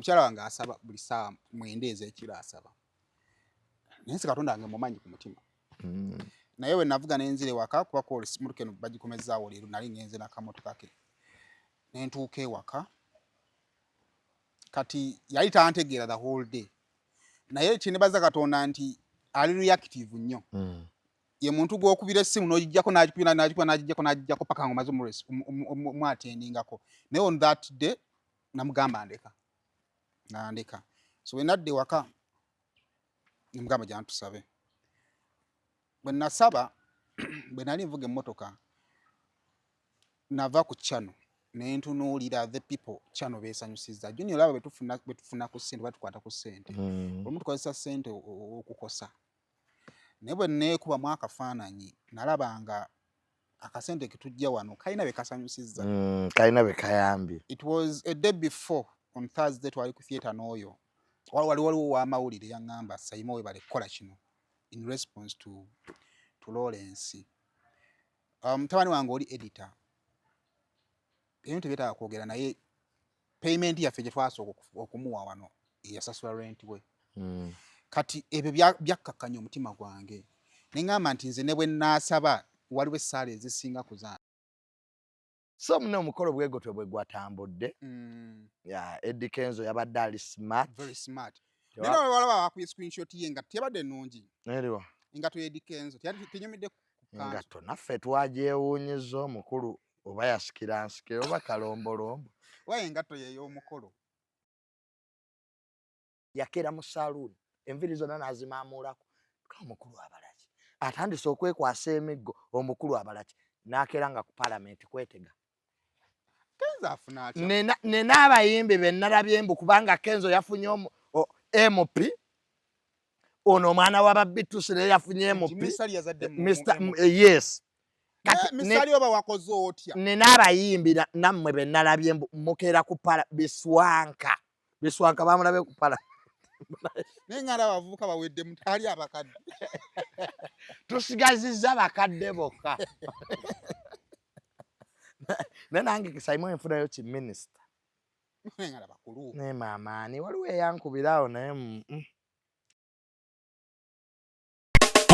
mukyala wange asaba buli saa mwenda ez'ekiro asaba naye si Katonda wange mumanyi ku mutima naye we navuga nenzire waka kuba ko simuruke no bagikomezaawo leero nali ngenze n'akamotoka ke nentuuka ewaka kati yali tantegeera the whole day naye kyenebaza Katonda nti ali reactive nnyo ye muntu gw'okubira essimu n'ogijjako n'agijjako paka ngomaze omwatendingako naye on that day namugamba ndeka so we nadde waka namugamba jja ntusabe bwe nasaba bwe nali nvuga emmotoka nava ku channel nentunuulira the people channel beesanyusizza junior laba betufuna ku ssente batukwata ku ssente olumu tukozesa ssente okukosa naye bwe neekuba mu akafaananyi nalabanga akasente ketujja wano kalina be kasanyusizza kalina be kayambye. It was a day before on Thursday twali ku theatre n'oyo waliwo w'amawulire yaŋŋamba sayima we bale kukola kino in response to Lawrence mutabani wange oli editor ebintu tebyetaaga kwogera naye payment yaffe gye twasooka okumuwa wano yasasula rent we kati ebyo byakkakkanya omutima gwange ne ŋŋamba nti nze ne bwe nnaasaba waliwo essaala ezisinga kuzana so mune omukolo bwegotwe bwe gwatambudde Eddie Kenzo yabadde ali smart very smart neno walaba wakuye screenshot ye nga tebadde nnungi eriwa engato ya Eddie Kenzo tenyumidde engato naffe twagyewuunyiza omukulu oba yasikiransike oba kalombolombo waye engato ye y'omukolo yakera mu saloon enviri zonna n'azimaamuulako omukulu abalaki atandise okwekwasa emiggo omukulu abalaki n'akera nga ku parliament kwetega Kenzo afuna atya ne n'abayimbi be nnalabye mbu kubanga Kenzo yafunye MP ono omwana wa Babitusi naye yafunye MP yes misali oba wakoze otya ne n'abayimbi nammwe be nnalabye mbu mukeera ku biswanka bamulabe ku pala naye ng'ala abavubuka bawedde mutali abakadde tusigazizza bakadde bokka naye nange kisaimu enfunayo ki minisita ng'ala bakulu naye maamaani waliwo eyankubiraawo naye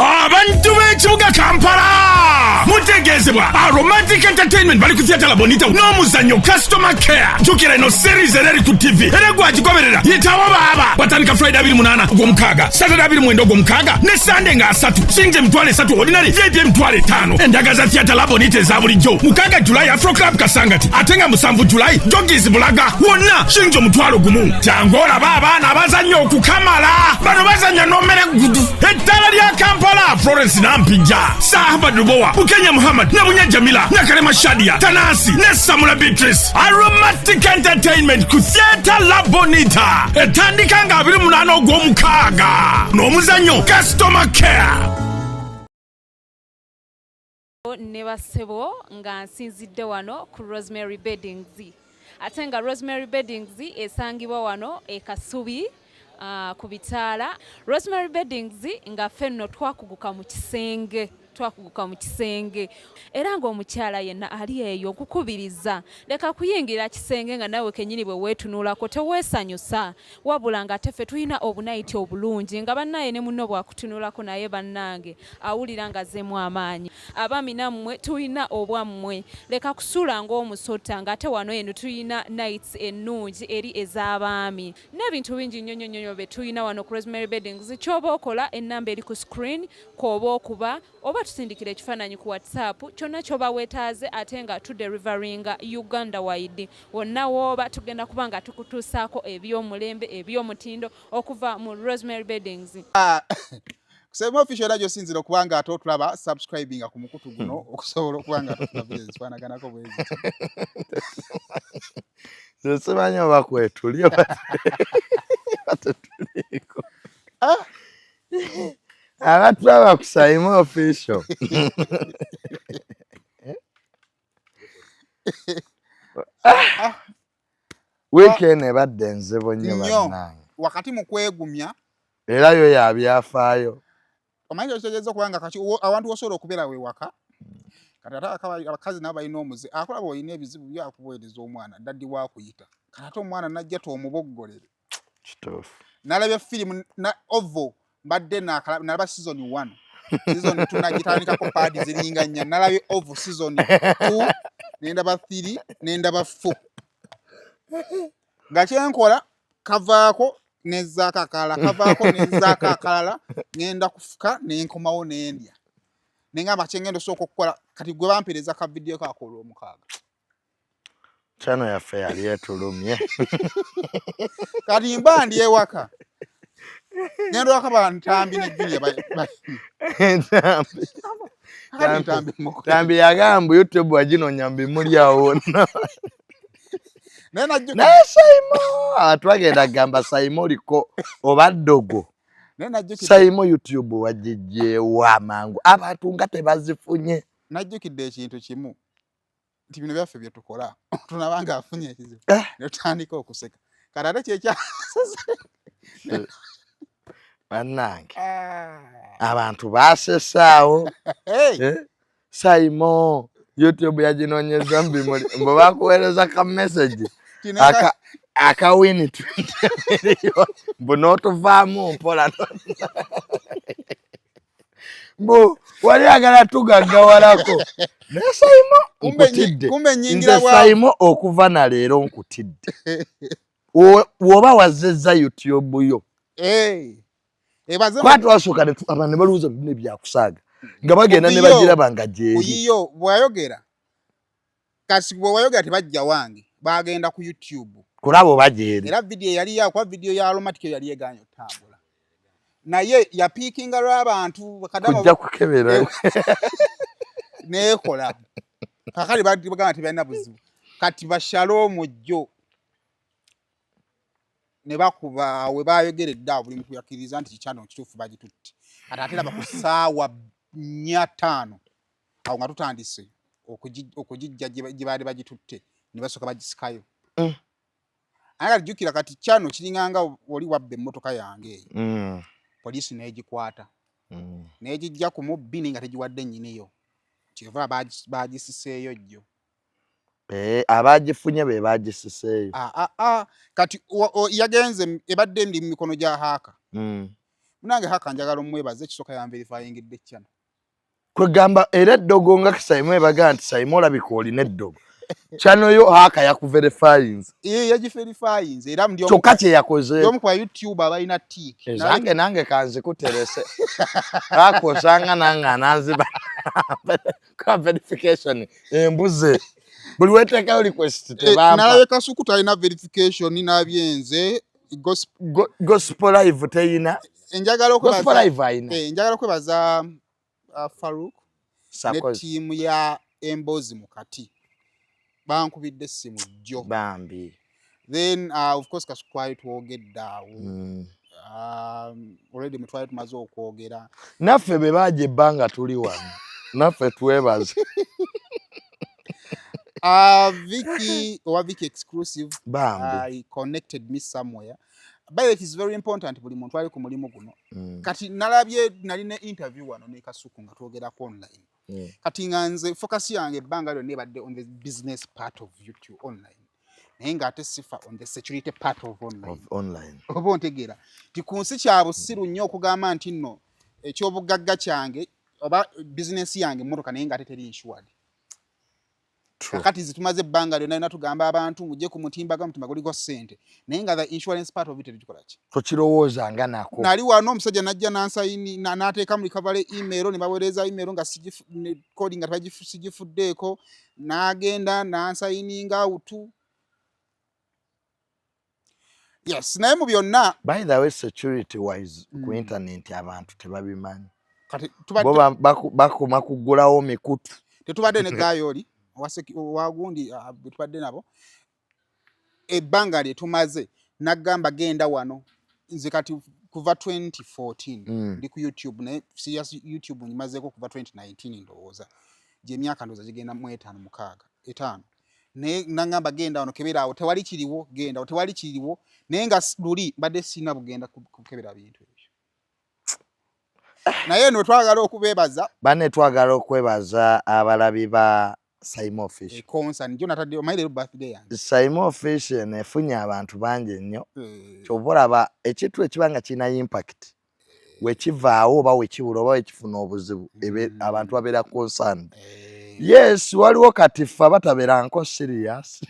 abantu b'ekibuga Kampala mutegeezebwa Romantic Entertainment bali ku theatre Bonita n'omuzannyo Customer Care jukira ino series eri ku TV era gwagigoberera yitawo baaba batandika Friday 28 ogw'omukaaga Saturday 29 ogw'omukaaga ne Sunday nga 3 sinje emitwalo 3 ordinary VIP emitwalo 5 endaga za theatre Bonita eza bulijjo mukaaga July Afro Club Kasangati ate nga 7 July Joggers Bulaga wonna sinje omutwalo gumu jangola abaana abazannyo okukamala bano bazannya n'omere gudu ettala lya Kampala Florence Nampija Sahaba Dubowa Kenya Muhammad Nabunya Jamila Nakarema Shadia Tanasi Nesamula Beatrice Aromatic Entertainment ku Theatre La Bonita etandika nga 28 ogw'omukaaga n'omuzannyo Customer Care ne basebo nga nsinzidde wano ku Rosemary Beddings ate nga Rosemary Beddings esangibwa wano e Kasubi ku bitaala Rosemary Beddings nga fenno twakuguka mu kisenge era ng'omukyala yenna ali eyo okukubiriza leka kuyingira kisenge nga nawe kenyini bwe weetunuulako teweesanyusa wabula nga teffe tulina obunayiti obulungi nga bannaye ne munno bwakutunuulako naye bannange awulira nga zeemu amaanyi abaami nammwe tulina obwammwe leka kusuula ng'omusota ng'ate wano eno tulina nights ennungi eri ez'abaami n'ebintu bingi nnyo nnyo bye tulina wano ku Rosemary Beddings ky'oba okola ennamba eri ku screen kw'oba okuba oba tusindikira ekifaananyi ku WhatsApp kyonna ky'oba weetaaze ate nga tuderivaringa Uganda wide wonna w'oba tugenda kuba nga tukutuusaako eby'omulembe eby'omutindo okuva mu Rosemary Beddings. Kusema official radio sinzira okubanga ate otulaba subscribinga ku mukutu guno okusobola okubanga tutulabire ezifaanaganako bwezi. Nsimanyi oba kwetulyo batutuliko. Abatulaba ku Sayima official. Weekend ebadde nzibu nnyo bannange. Wakati mu kwegumya era yo yabyafaayo. Omanyi ekitegeeza okubanga kati abantu osobola okubeera wewaka kati ate abakazi nabo balina omuze akola bw'olina ebizibu byakubuweereza omwana daddi waakuyita kati ate omwana najja tomuboggolere Kituufu. Nalabye film na ovo mbadde nalaba season 1. Season 2 nagitandikako paadi ziringa nnya. Nalabye ovo season 2 nendaba 3 nendaba 4. Nga kyenkola kavaako nezaako akalala kavaako nezaako akalala ngenda kufuka nenkomawo nendya. Nengamba kyengendo sooka okukola kati gwe bampereza ka video kakola omukaaga. Chano yaffe yali etulumye. Kati mba ndi ewaka. Ngendo waka ntambi ne Junior Tambi yagamba YouTube waginonya mbimuli awo wonna. Naye Saimo atwagenda gamba Saimo liko obaddogo. Saimo YouTube wagijjewa mangu abantu nga tebazifunye. Najjukidde ekintu kimu nti bino byaffe bye tukola tunabanga afunye ekizibu ne tutandika okuseka kati ate kyekya bannange abantu basesaawo. Saimo YouTube yaginonyeza mbimuli mbo bakuweereza ka message aka win 20 million mbo n'otuvaamu mpola mbo wali agala tugaggawalako. Naye Saimo nkutidde. Nze Saimo okuva na leero nkutidde. Woba wazezza YouTube yo. Kwatu wasooka abantu ne baluuza bino byakusaaga. Nga bagenda ne bagiraba nga gyeri. Oyiyo bwayogera. Kasi bwe wayogera tebajja wange. Bagenda ku YouTube. Kulabo bagyeri. Era video yali yakwa video ya aromatic yali yeganya otambula. Naye ya pikinga lw'abantu bakadama kujja kukebera. Nekola. Kakali bagamba tebalina buzibu. Kati bashalom jjo. Ne bakuba we bayogeredde buli muntu yakiriza nti kichano kituufu bagitutte. Atatera bakusaawa 5 awo nga tutandise okujijja gye baali bagitutte ne basoka bagisikayo. Anga jjukira kati chano kiringanga oli wabbe emmotoka yange eyo. Poliisi negikwata. Negijja ku mubbi nga tegiwadde nnyiniyo. Kyeva bagisiseeyo jjo. Abagifunye be bagisiseeyo. Kati yagenze ebadde ndi mikono gya haka. Munange haka njagala omwebaze kisoka ya verifyingidde chano. Kwegamba era eddogo nga Saimo ebaga nti Saimo olabika olina eddogo. Chano yo haka yakuverifyinze. Yagiverifyinze era ndi kyokka kye yakoze. Ndi kwa YouTube abalina tik. Nange kanzikuterese. Akosanga nanga naziba. Ka verification embuze. Buli weteka request tebampa. Nalabe kasuku talina verification nabyenze gospel live teyina. Njagala okwebaza gospel live ayina. Njagala okwebaza Farouk ne team ya Embozi mukati. Bankubidde simu jjo. Bambi. Then of course kasukwayo twogeddawo. Already mutwayo tumaze okwogera. Naffe be baje banga tuli wano. Naffe twebaze. Vicky exclusive. Bambi. Connected me somewhere. But it is very important buli muntu ali ku mulimu guno. Kati nalabye naline interview wano ne kasuku nga twogerako online. Kati nganze focus yange banga lyo nebadde on the business part of YouTube online. Naye ate sifa on the security part of online. Obo ntegeera. Tikunsi kya busiru nnyo okugamba nti nno ekyobugagga kyange oba business yange mmotoka naye ate teri insured. Kakati zitumaze banga lyo nayo tugamba abantu mujje ku mutimbaga mutima guliko ssente. Naye the insurance part of it tukola ki? Tokirowooza nga nako. Nali wano omusajja najja nansayini n'ateeka mu recovery email ne baweereza email nga coding nga sigifuddeeko n'agenda nansayininga out. Yes, naye mu byonna. By the way, security wise ku internet abantu tebabimanyi. Kati bakoma kugulawo mikutu. Tetubadde ne gayo oli wagundi tubadde nabo. Ebbanga lye tumaze nagamba genda wano nze kati kuva 2014 ndi ku YouTube naye serious YouTube nyimazeeko kuva 2019 ndowooza. Gye myaka ndowooza gigenda mu 5 naye nagamba genda wano kebera awo tewali kiriwo genda awo tewali kiriwo naye nga luli mbadde sina bugenda kukebera bintu ebyo. Naye no twagala okubebaza. Bane twagala okwebaza abalabi ba Saimo Fish. Concert njo natadde my little birthday yange. Saimo Fish nefunye abantu bangi nnyo. Kyobolaba ekitu ekibanga kina impact. Wekivaawo oba wekibula oba wekifuna obuzibu abantu babeera concerned. Yes, waliwo kati ffe abatabeera nko serious.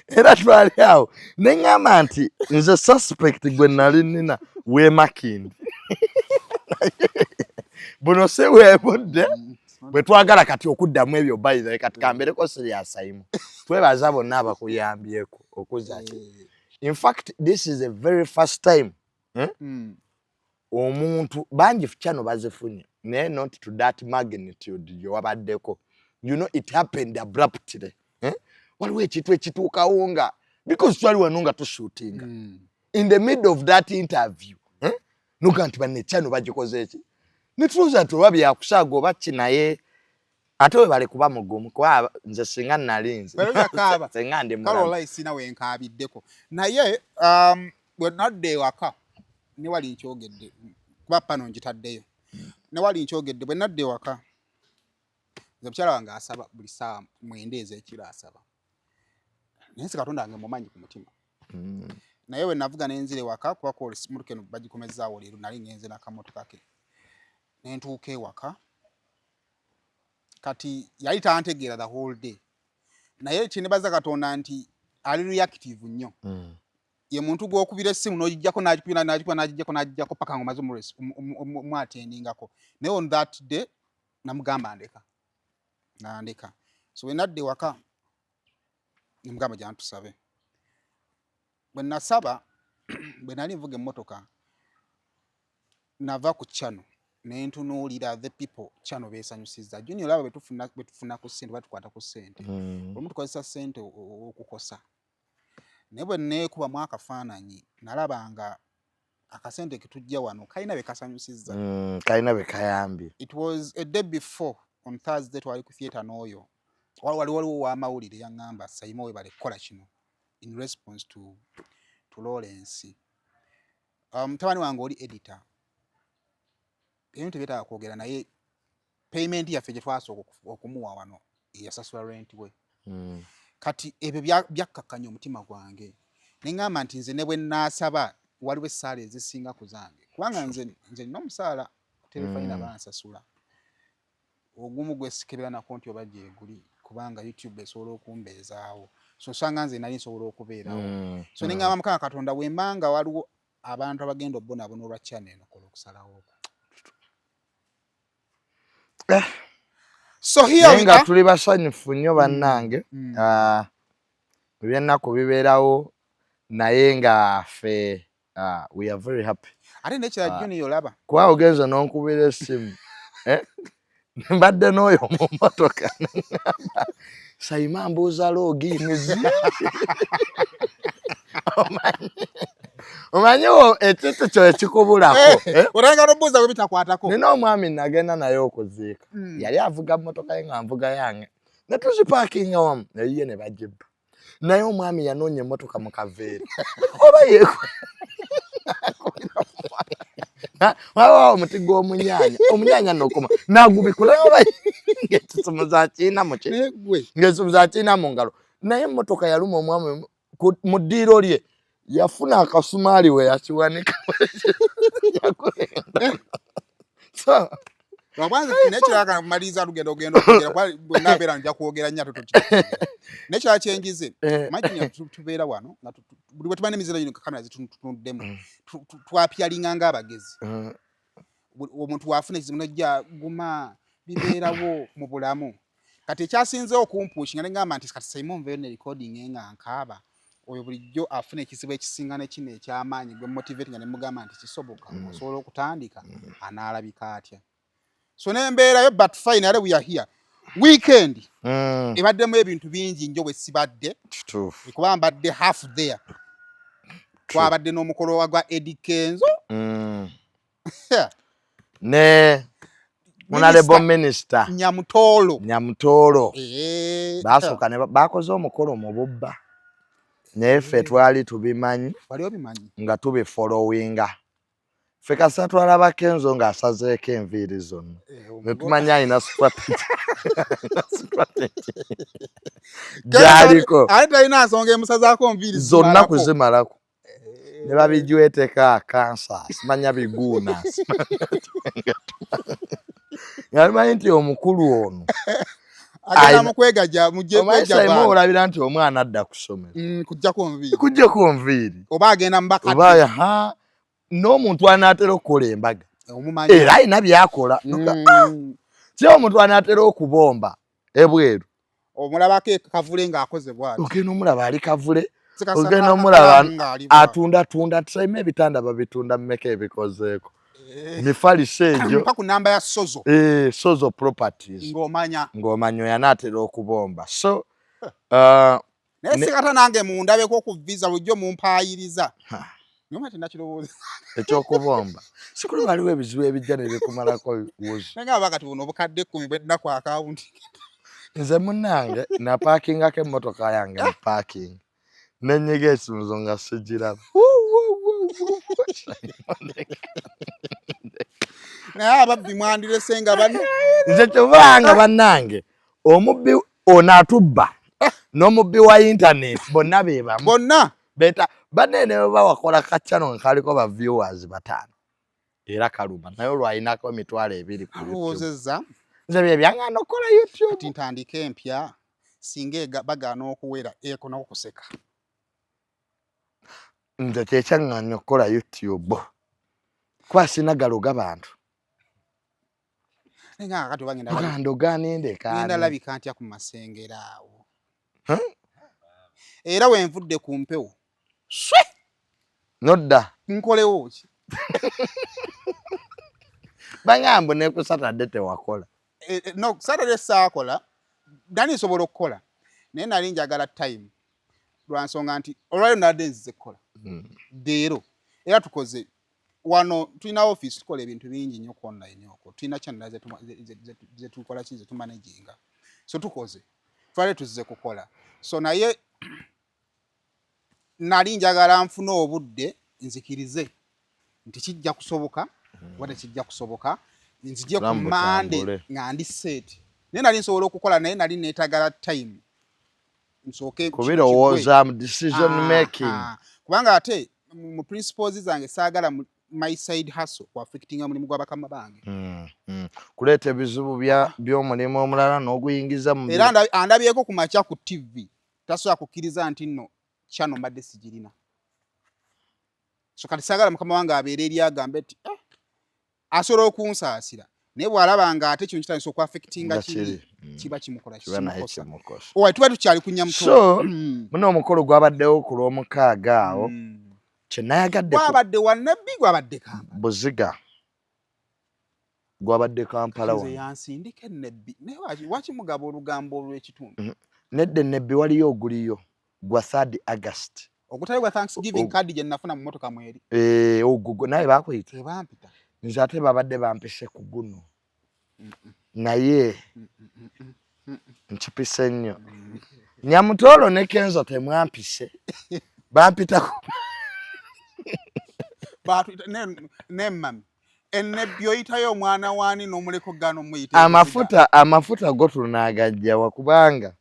Era twali awo neŋŋamba nti nze suspect gwe nali nina weemakindi. Buno si weebudde bwe twagala kati okuddamu ebyo bayiza kati kambereko serious Saimo. Twebaza bonna abakuyambyeko okuza ki. In fact, this is the very first time omuntu bangi channel bazifunye naye not to that magnitude yowabaddeko. You know, it happened abruptly. Waliwo ekintu ekituukawo nga because twali wano nga tushootinga in the middle of that interview nuga nti banne channel bagikoze eki nituuza tuba byakusaaga oba kinaye ate we bale kuba mugumu kwa nze singa nalinze singa ndi kalo olai sina wenkabiddeko naye bwe nadde waka ne wali nkyogedde kuba pano njitaddeyo ne wali nkyogedde bwe nadde waka nze mukyala wange asaba buli saa mwendeze ekiro asaba nensi Katonda wange mumanyi ku mutima naye we navuga nenzire waka kuba ko simulukeno bagikomezaawo leero nali ngenze n'akamotoka ke nentuuka ewaka kati yali tantegeera the whole day naye kyenebaza Katonda nti ali reactive nnyo ye muntu gw'okubira essimu n'ogijjako n'agijjako paka ngo maze mwatendingako naye on that day namugamba ndeka so we nadde waka nimugamba jana tusabe bwe nasaba bwe nali nvuga emmotoka nava ku channel nentunuulira the people channel beesanyusizza junior laba betufuna ku ssente batukwata ku ssente omuntu kozesa ssente okukosa naye bwe neekuba mu akafaananyi nalabanga akasente ketujja wano kalina bekasanyusizza kalina bekayambye. It was a day before on Thursday twali ku theatre n'oyo waliwo w'amawulire yaŋŋamba Saimo we bale kukola kino in response to Lawrence. Mutabani wange oli editor ebintu byetaaga kwogera naye payment yaffe gye twasooka okumuwa wano yasasula rent we kati ebyo byakkakanya omutima gwange neŋŋamba nti nze ne bwe naasaba waliwo essaala ezisinga ku zange kubanga nze nina omusaala ku telefayina bansasula ogumu gwesikebera nako nti oba gyeguli kubanga YouTube esobola okumbeezaawo so sanga nze nali nsobola okubeerawo so neŋŋamba Mukama Katonda wembanga waliwo abantu abagenda obbonabona olwa channel eno kola okusalawo so here nga tuli basanyufu nnyo bannange ebyennaku bibeerawo naye nga ffe we are very happy ate nekira junior olaba kuba ogenza n'onkubira essimu mbadde n'oyo mu mmotoka Saima mbuuza loginizi omanyiwo ekintu kyo ekikubulako olanga n'obuuza bwe bitakwatako nina omwami nagenda naye okuziika yali avuga mmotoka ye nga nvuga yange ne tuzipaakinga wamu naye ne bagibba naye omwami yanoonya emmotoka mu kaveera oba wawa omuti gw'omunyaanya nokoma nagubikula oba ng'ekisumuza kiina mu ng'ekisumuza kiina mu ngalo naye emmotoka yaluma omwami mu ddiiro lye yafuna akasumaali we yakiwanika so wabwanza nekiraka maliza lugendo okugera bwe nabeera nja kwogera nnyo nekira kyenjize majinya tubeera wano nga buli bwe tumane emiziro gino kamera zitunuddemu twapyalinga ng'abagezi omuntu wafuna ekizibu najja guma bibeerawo mu bulamu kati ekyasinzeewo okumpuukinga neŋŋamba nti kati Saimo nveeyo ne recording nga nkaaba oyo bulijjo afuna ekizibu ekisinga ne kino eky'amaanyi gwe motivate nga ne mugamba nti kisoboka osobola okutandika anaalabika atya so nembeerayo but finally we are here weekend ebaddemu ebintu bingi njo bwe sibadde kuba mbadde half there twabadde n'omukolo gwa Kenzo ne Honorable Minister Nyamutooro basooka ne bakoze omukolo mu bubba naye ffe twali tubimanyi nga tubifollowinga Feka satwalaba Kenzo ng'asazeeko enviiri zonna. Ne tumanya alina strategy. Gyaliko. Ate talina nsonga emusazaako nviiri zonna kuzimalako. Ne babijweteka kansa. Simanya biguuna. Yamanyi nti omukulu ono. Agenda mu kwegaja mujje kwegaja. Omaisa olabira nti omwana adda ku ssomero. Kujjako nviiri. Oba agenda mu bakadde. Oba n'omuntu anaatera okukola embaga. Era alina byakola. Si omuntu anaatera okubomba ebweru. Omulabako kavule ng'akoze bw'ati. Ogenda omulaba ali kavule. Ogenda omulaba atunda tusayime ebitanda babitunda mmeka ebikozeeko. Mifaliso egyo. Mpa ku namba ya Sozo. Sozo Properties. Ng'omanya yanaatera okubomba. So naye sikata nange mundabeko okuvviza bujjo mumpaayiriza. Nyuma tinakirowooza. Ekyokubomba. Sikulu waliwo ebizibu ebijja ne bikumalako wuzi. Naye nga bakati buno obukadde 10 bwedda ku akawunti. Nze munnange na paakingako emmotoka yange mu paaking. Nenyiga ekimuzo nga sigiraba. Naye ababbi mwandirese nga bano. Nze kyobanga bannange omubbi ono atubba n'omubbi wa internet bonna beebamu. Bonna. Beta banene baba wakola ka channel kaliko ba viewers 5 era kaluma nayo lwayinako emitwalo 2 ku YouTube. Nze bye byanga nokola YouTube tintandike empya singa bagana okuwera nako kuseka. Nze kyekanga nokola YouTube kwa sinagalo gabantu nga kati bagenda bagando ganinde kandi ngenda labika ntya ku masengera awo era wenvudde ku mpewo nodda nkolewo ki bangambo ne ku Saturday tewakola no Saturday saakola dani sobola okukola naye nali njagala time lwansonga nti olwayo nadde nzize kukola deero era tukoze wano tulina office tukola ebintu bingi nnyo ku online okwo tulina channel ze tukola kize tu managinga so tukoze twale tuzize kukola so naye nali njagala nfuna obudde nzikirize nti kijja kusoboka wada kijja kusoboka nzije ku Monday nga ndi set naye nali nsobola okukola naye nali neetagala time nsoke kubirowooza decision making kubanga ate mu principles zange saagala my side hustle kwa affecting omulimu gw'abakama bange kuleeta ebizibu by'omulimu omulala n'oguyingiza mu era andabyeko ku makya ku TV tasobola kukkiriza nti nno channel mbadde sigirina so kati saagala mukama wange abeere eri agambe nti asobola okunsaasira naye bw'alabanga ate kino kitandisa okwa affectinga kiba kimukola kimukosa owaye tuba tukyali ku Nyamutooro so muno omukolo gwabaddewo ku Lwomukaaga awo kyenayagadde gwabadde wannabbi gwabadde Kampala Buziga gwabadde Kampala nze yansindika ennebbi naye wakimugaba olugambo olw'ekitundu nedda ennebbi waliyo oguliyo gwa 3 August ogutali gwa Thanksgiving card gye nafuna mu motoka mweri ogugo naye bakwita tebampita nze ate babadde bampise ku guno naye nkipise nnyo Nyamutooro ne Kenzo temwampise bampitako nemmami ennebbi oyitayo omwana waani n'omuleko gano muyita amafuta go tunaagajja wakubanga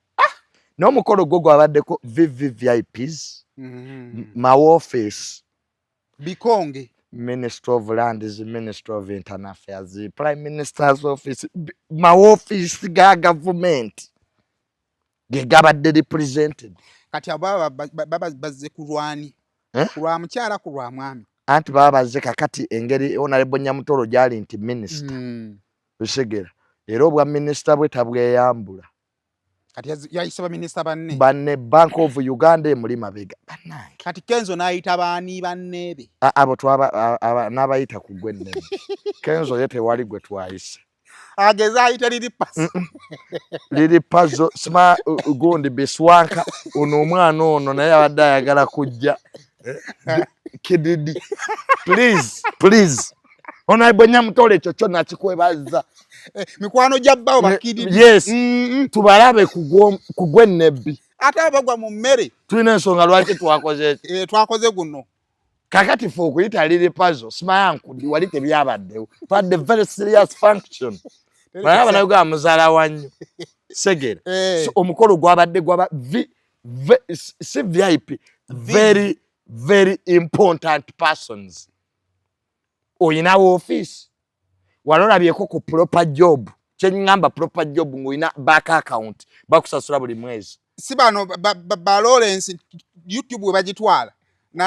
n'omukolo gwo gwabaddeko VVIPs my office bikonge Minister of Lands, Minister of Internal Affairs, Prime Minister's office, my office ga government gabadde represented kati aba baba bazze kulwani kulwa mukyala kulwa mwami anti baba bazze kakati engeri Honorable Nyamutooro gyali nti minister Rusegera era obwa minister bwe tabweyambula kati yayisaba minister banne Bank of Uganda muri mabega bannange kati Kenzo n'ayita baani bannebe abo twaba n'abayita ku gwennebe Kenzo yete wali gwe twayise ageza ayita liri pazo sima gundi biswanka ono omwana ono naye abadde ayagala kujja kididi please Honorable Nyamutooro ekyo kyonna kikwebaza mikwano gyabbawo bakididi yes tubalabe ku gwennebbi ate abagwa mu mmere tulina ensonga lwaki twakoze twakoze guno kakati fe okuyita liri puzzle simayankudi wali tebyabaddewo twadde very serious function naye abanayoga muzaala wannyo segera so omukolo gwabadde gwaba si VIP very very important persons oyina office walolabyeko ku proper job kyeŋŋamba proper job ng'olina back account bakusasula buli mwezi si bano ba Lawrence YouTube we bagitwala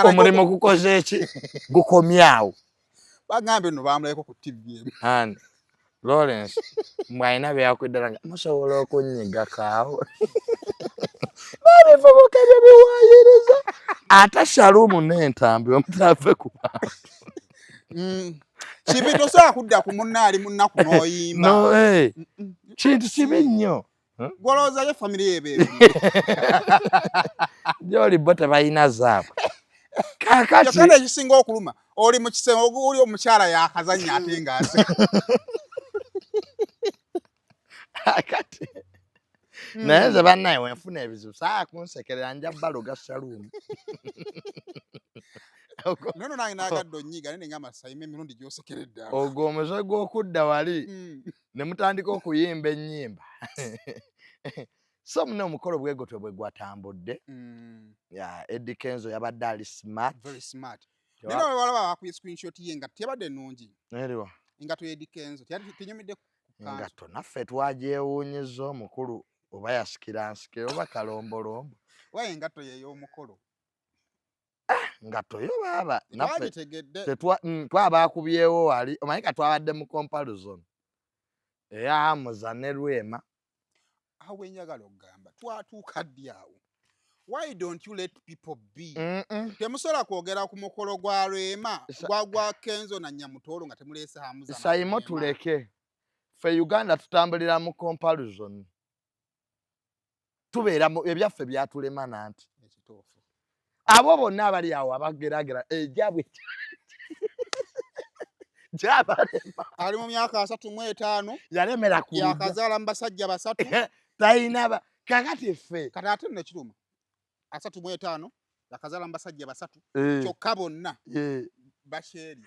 omulimu gukoze eki gukomyawo bagambe no bamulayeko ku TV and Lawrence mwayina byakwedala nga musobola okunyiga kaawo babivubuka bye biwaayiriza ate shalumu n'entambi omutave ku bantu kibi tosobola kudda ku munnaali munnaku n'oyimba kintu kibi nnyo golooza ye famire yebeebi gyoli bo tebalina zaabwe kakati yakana ekisinga okuluma oli mu kisemo oli omukyala yakazannya ate ng'aseka kakati naye nze bannaye wenfuna ebizibu saa kunsekerera nja baloga shalumu nono nange nagadde onnyiga nene ngamba sayime emirundi gy'osekeredde ogwo omuzwe gw'okudda wali ne mutandika okuyimba ennyimba so mune omukolo bwegotwe bwe gwatambudde Eddie Kenzo yabadde ali very smart nino walaba bakuye screenshot ye nga tebadde nnungi eriwa engato ye Eddie Kenzo tenyumidde engato naffe twagyewuunyiza omukulu oba yasikiransike oba kalombolombo waye engato ye y'omukolo ngato yo baba naffe tegedde twabakubyewo wali omanyika twabadde mu comparison eyamuza ne Rema awe njagala okugamba twatuuka ddi awo why don't you let people be temusobola kwogera ku mukolo gwa Rema gwa Kenzo na Nyamutooro nga temuleese hamuza sayimo tuleke fe Uganda tutambulira mu comparison tubeera ebyaffe byatulema nanti abo bonna abali awo abageragera ejabwe jabalema ali mu myaka 35 yalemera ku yakazaala mu basajja basatu tayina kakati ffe kati ate nno kiruma 35 yakazaala mu basajja basatu kyokka bonna basheeri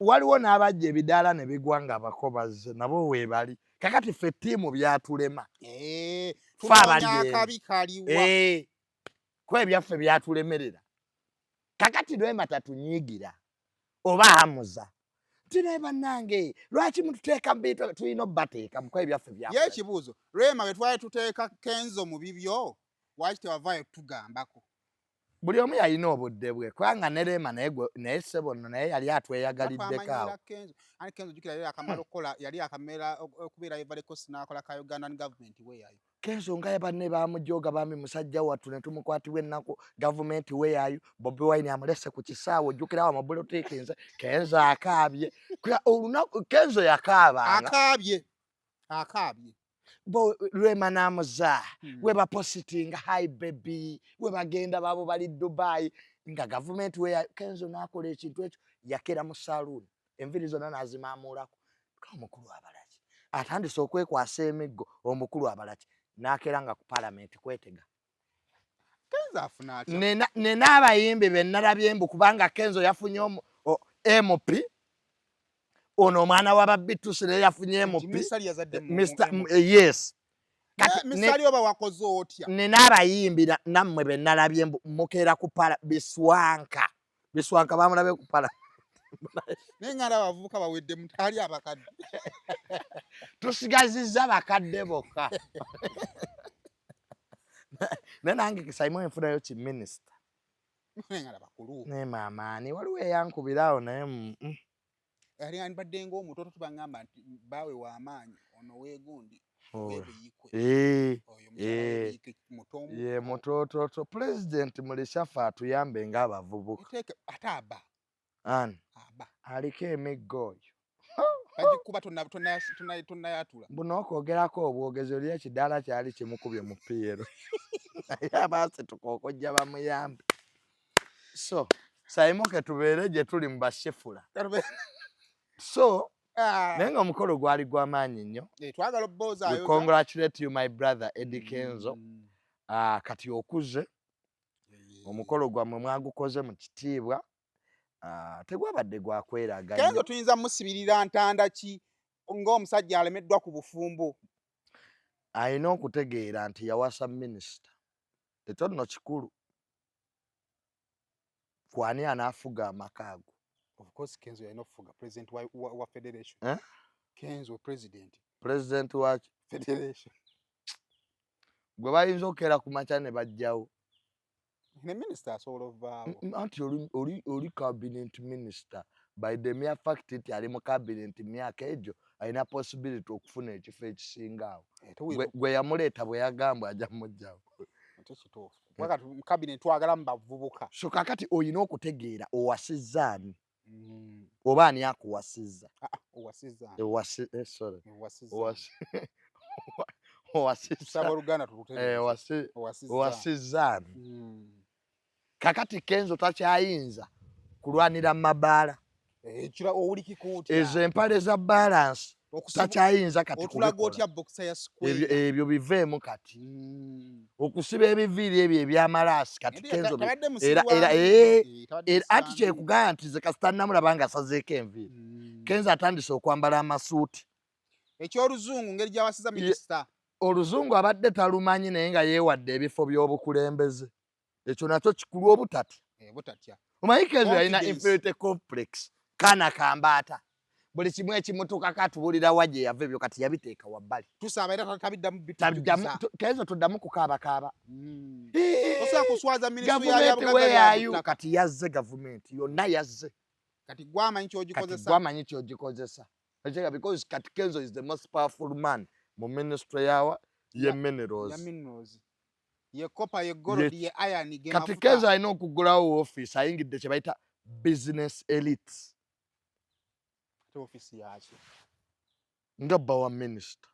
waliwo n'abajja ebidaala ne bigwa nga bakobaze nabo weebali kakati ffe ttiimu byatulema akabi kaliwa kwa ebyaffe byatulemerera kakati Rema tatunyigira oba hamuza tine bannange lwaki mututeeka mbito tulina obbateeka mukwa ebyaffe byaffe ye ekibuuzo Rema bwe twali tuteeka Kenzo mu bibyo lwaki tewavaayo tugambako buli omu yalina obudde bwe kubanga ne Rema naye ssebo nno naye yali atweyagaliddeko awo ani Kenzo jukira yali akamera okubeera Ivory Coast n'akola ka Ugandan government weeyayo Kenzo nga banne bamujoga bami musajja wattu ne tumukwatibwa ennaku gavumenti weeyayo Bobi Wine amulese ku kisaawo jukira wa mabulotiki nze Kenzo akaabye olunaku Kenzo yakaabanga akaabye bo Rema namuza we bapositinga hi baby we bagenda babo bali Dubai nga government weeyayo Kenzo nakola ekintu ekyo yakera mu saloon enviri zonna nazimamulako omukulu abalaki atandise okwekwasa emiggo omukulu abalaki nakeranga ku parliament kwetega Kenzo afuna nena abayimbi bennalabye mbu kubanga Kenzo yafunye MP ono omwana wa Babitus ne yafunye MP yes misali oba wakoze otya nena abayimbi nammwe bennalabye mbu mukera ku biswanka bamulabe ku parliament nengala abavubuka bawedde mutali abakadde tusigazizza bakadde bokka nange kisaimu enfunayo ki minister nengala bakulu ne maamaani waliwo eyankubirawo naye yali anibadde ng'omutoto tubangamba nti bawe w'amaanyi ono weegundi ye mutototo president mulishafa atuyambe ng'abavubuka ate aba aliko emiggo oyo bagikuba tonnayatula buno okwogerako obwogezi oli ekidaala kyali kimukubye mu piyero naye abaase tukokojja bamuyambe so sayimuke tubeere gye tuli mu bashefula so naye nga omukolo gwali gw'amaanyi nnyo twagala obbooza congratulate you my brother Eddie Kenzo kati okuze omukolo gwammwe mwagukoze mu kitiibwa tegwabadde gwakweraga Kenzo tuyinza musibirira ntanda ki ng'omusajja alemeddwa ku bufumbo. Alina okutegeera nti yawasa minisita. Ekyo nno kikulu. Kwani anaafuga amaka ago. Of course Kenzo yalina okufuga president wa federation. Kenzo president. President wa federation. Gwe bayinza okera ku makya ne bajjawo. Ne minister asobola ovaawo. Anti oli cabinet minister. By the mere fact nti ali mu cabinet myaka egyo alina possibility okufuna ekifo ekisingaawo. Gwe yamuleeta bwe yagambwa ajja mujjawo. Kituufu. Wakati mu cabinet twagala mu bavubuka. So kakati olina okutegeera owasizza ani. Oba ani akuwasizza. Owasizza. Sorry. Owasizza ani. Kakati Kenzo takyayinza kulwanira mu mabaala. Ekira owuli kikuutya. Ezo empale za balance takyayinza kati otulaga otya boxer ya square. Ebyo biveemu kati. Okusiba ebiviiri ebyo ebyamalaasi kati Kenzo era ati kyekugamba nti ze kasita namulaba nga asazeeko enviiri. Kenzo atandise okwambala amasuuti. Eky'oluzungu ngeri gy'awasiza minisita. Oluzungu abadde talumanyi naye nga yeewadde ebifo by'obukulembeze. Ekyo nakyo kikulu obutatya. Butatya. Omanyi Kenzo yalina inferiority complex. Kana kambaata. Buli kimu ekimutuuka katubulira wa gye yava ebyo kati yabiteeka wabbali. Tusaba era tabiddamu bitutuza. Kenzo toddamu kukaabakaaba. Osobola kuswaza minisitule yayo kati yazze gavumenti yonna yazze. Kati gwamanyi ky'ogikozesa. Kati gwamanyi ky'ogikozesa. Because kati Kenzo is the most powerful man mu ministry ye minerals. Ya minerals. Ye copper, ye gold, ye iron, ye kati Kenzo alina okuggulawo office ayingidde kye bayita business elites. Office yaki. Nga bawa minister.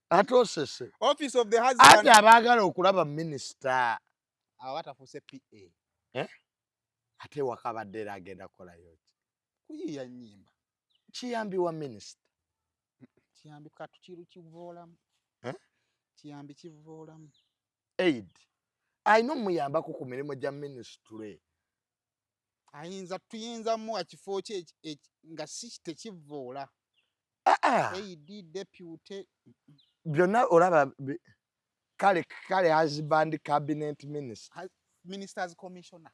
Atosese. Office of the husband. Ate abaagala okulaba minister. Awatafuse PA. Ate wakabadde era agenda kukolayo ki? Kuyiiya nnyimba. Kiyambi wa minister. Kiyambi katu kivuolamu. Kiyambi kivuolamu. Aid. Ayina omuyambako ku mirimu gya ministry. Tuyinza mu ekifo kye nga si tekivvoola. Aid, deputy. Byonna olaba kale husband cabinet minister. Ministers commissioner.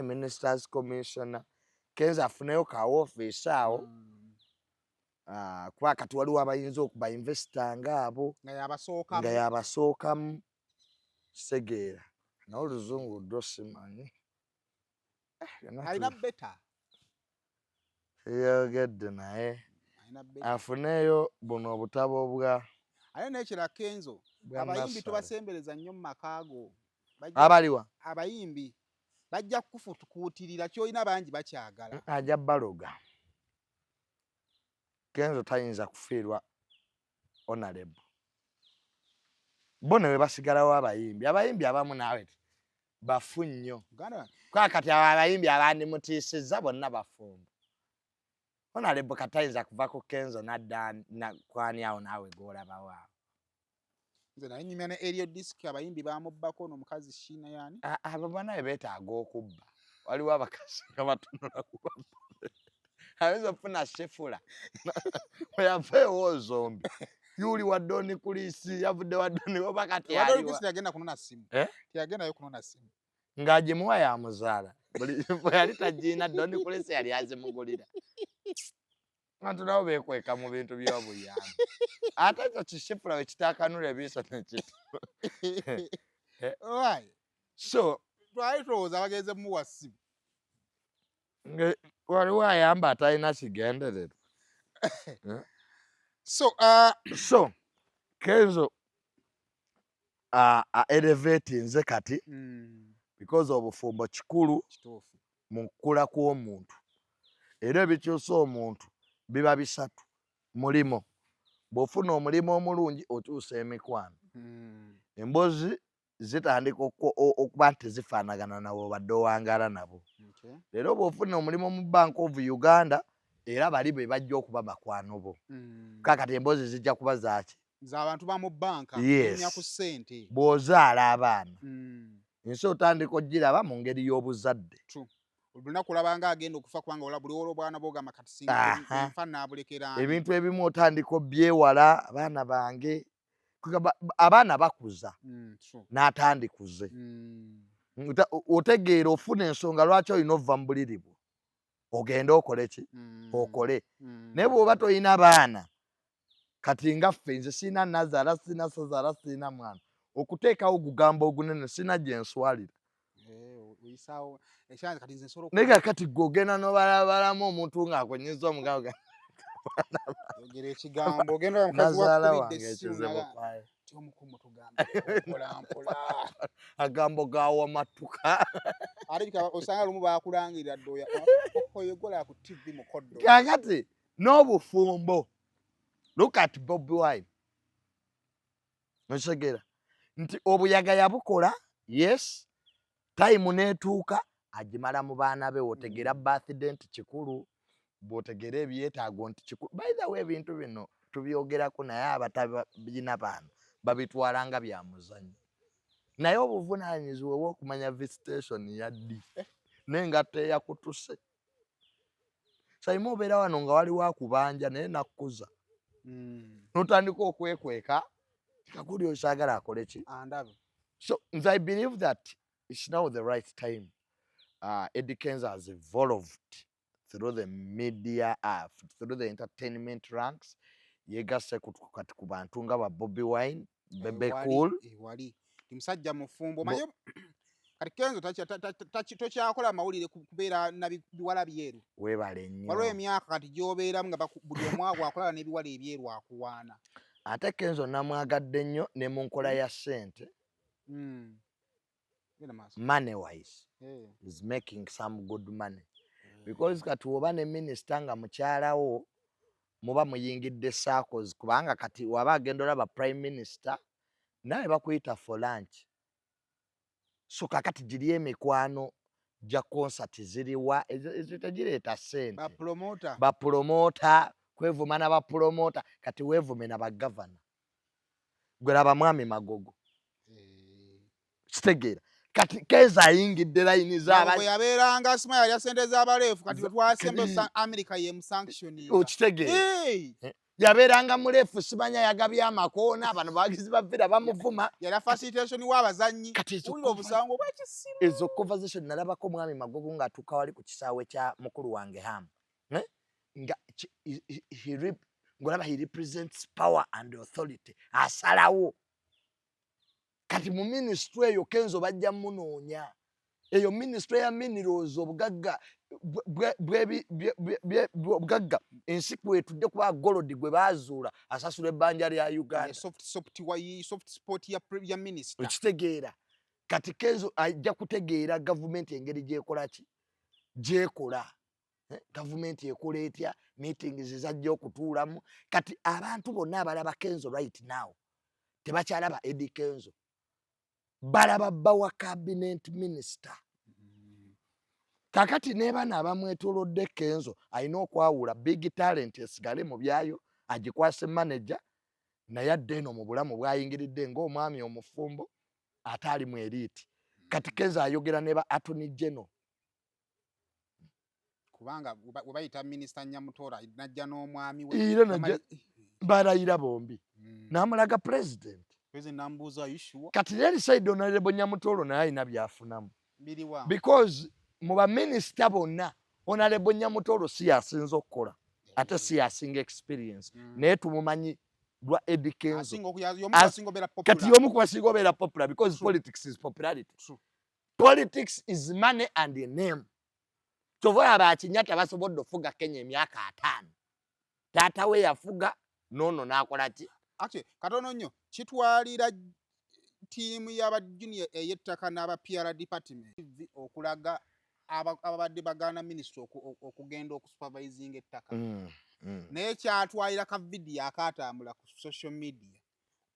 Ministers commissioner. Kenzo afuneyo ka office awo. Kuba kati waliwo abayinza okuba investor ng'abo. Nga yabasookamu. Segeera. Nawo oluzungu ddo simanyi. Alina beta. Yogedde naye. Afuneyo buno obutabo bwa. Alina n'ekira Kenzo. Abayimbi tubasembereza nnyo mu makaago. Abaliwa? Abayimbi. Bajja kukuutirira ky'olina bangi bakyagala. Ajja baloga. Kenzo tayinza kufiirwa honorable. Bo ne we basigalawo abayimbi. Abayimbi abamu naawe bafu nnyo. Kwa kati abayimbi abandimutiisizza bonna bafumbo. Honorable katayinza kuva ku Kenzo n'adda kwani awo naawe gw'olabawo awo. Nze naye nnyumya ne aerial disc abayimbi bamubbako n'omukazi Shiina yani. Abo banaye beetaaga okubba. Waliwo abakazi nga batunula kuba. Ayinza okufuna shefula. Yafeewo zombi. Yuli waddoni kulisi yavudde waddoni oba kati aliwa. Waddoni kulisi yagenda kunona simu. Yagendayo kunona simu. Ng'agimuwa yamuzaala. Bwe yali tagiina ddoni kulisi yali azimugulira. Abantu nabo beekweka mu bintu by'obuyambi. Ate ekyo kishefula we kitaakanula ebiiso nekitu. So twali tulowooza abagenze muwa simu. Waliwo ayamba atalina kigendererwa. So Kenzo elevate nze kati because obufumbo kikulu mu kukula kw'omuntu. Era ebikyusa omuntu biba bisatu. Mulimo. Bw'ofuna omulimu omulungi okyusa emikwano. Emboozi zitandika okuba nti zifaanagana nabo badde owangaala nabo. Leero bw'ofuna omulimu mu Bank of Uganda era bali be bajja okuba bakwano bo. Kakati emboozi zijja kuba zaaki? Z'abantu ba mu banka enya ku ssente. Bw'ozaala abaana. ensi otandika ogiraba mu ngeri y'obuzadde. olunaku olabanga agenda okufa kubanga olaba buli olw'obwana bw'ogamba kati singa nfa naabulekera ani. Ebintu ebimu otandika obyewala, abaana bange abaana bakuza n'atandikuze. Otegeera ofuna ensonga lwaki olina ova mu buliri bwo ogende okole ki okole. Naye bw'oba tolina baana kati nga ffe nze sirina nazaala sirina sazaala sirina mwana okuteekawo ogugambo ogunene sirina gye nswalira. Naye kakati gwe ogenda n'obalabalamu omuntu ng'akwenyiza omugaga nazaala wange ekizibu kwaye agambo gawa matuka osanga lumu bakulangirira ddoya oyegola ku TV mukoddo. Kakati n'obufumbo, look at Bobi Wine. Nosegera nti obuyaga yabukola, yes, time neetuuka agimala mu baana be. Otegera birthday nti kikulu, bw'otegera ebyetaago nti kikulu. By the way, ebintu bino tubyogerako naye abatabina baana babitwala nga bya muzannyo. Naye obuvunaanyizibwa obw'okumanya visitation yaddi n'engatta eyakutuse. Sayimu obeera wano nga waliwo akubanja naye nakkuza. N'otandika okwekweka kakuli osaagala akole ki? So I believe that it's now the right time. Eddie Kenzo has evolved through the media, through the entertainment ranks. Yegasse kati ku bantu nga ba Bobi Wine, Bebe Cool. Musajja mufumbo. Manye kati Kenzo tokyakola amawulire kubeera na biwala byeru. Weebale nnyo. Waliwo emyaka kati gy'obeeramu nga buli omu akolala n'ebiwala ebyeru akuwaana. Ate Kenzo namwagadde nnyo ne mu nkola ya ssente. Money wise is making some good money. Because kati oba ne minister nga mukyalawo muba muyingidde circles kubanga kati waba agenda olaba prime minister nawe bakuyita for lunch. So kakati giri emikwano gya concert ziriwa ezitagireeta ssente. Bapromota kwevumana bapromota kati weevumena bagavana. Gwe laba mwami Magogo. Kitegeera kati Kenzo ayingidde layini z'abali yabeeranga asima yalya ssente z'abaleefu kati twasembe America ye musanctioni. Okitegeera yabeeranga muleefu simanya yagabye amakoona bano bagizi bavira bamuvuma yala facilitation w'abazannyi uli obusango bw'ekisimu. Ezo conversation nalabako mwami Magogo ng'atuuka wali ku kisaawe kya mukulu wange Hamu nga ng'olaba he represents power and authority asalawo. Kati mu ministry eyo Kenzo bajja munoonya. Eyo ministry ya minerals obugagga obugagga ensi kwetudde kuba golodi gwe baazuula asasula ebbanja lya Uganda. Soft sport ya minister. Okitegeera kati Kenzo ajja kutegeera gavumenti engeri gyekola ki gyekola. Gavumenti ekola etya meetings ezajja okutuulamu. Kati abantu bonna abalaba Kenzo right now tebakyalaba Eddie Kenzo. Balaba bawa cabinet minister. Kakati nebana abamwetolodde Kenzo alina okwawula big talent esigale mu byayo agikwase manager naye adde eno mu bulamu bwayingiridde ng'omwami omufumbo ate ali mu elite. Kati Kenzo ayogera ne ba attorney general. Kubanga bayita minister Nyamutooro najja n'omwami we barayira bombi n'amulaga president. Kati yali side Honorable Nyamutooro naye alina byafunamu. Because mu baminisita bonna Honorable Nyamutooro si yasinza okukola ate si yasinga experience naye tumumanyi lwa Eddie Kenzo. Kati y'omu ku basinga obeera popular because politics is popularity. Politics is money and a name. Kyova abakinyata basobodde ofuga Kenya emyaka 5. Taata we yafuga nono n'akola ki? Ate katono nnyo kitwalira tiimu y'aba junior ey'ettaka n'aba PR department okulaga ababadde bagana ministry okugenda okusupervising ettaka. Naye kyatwalira ka video akatambula ku social media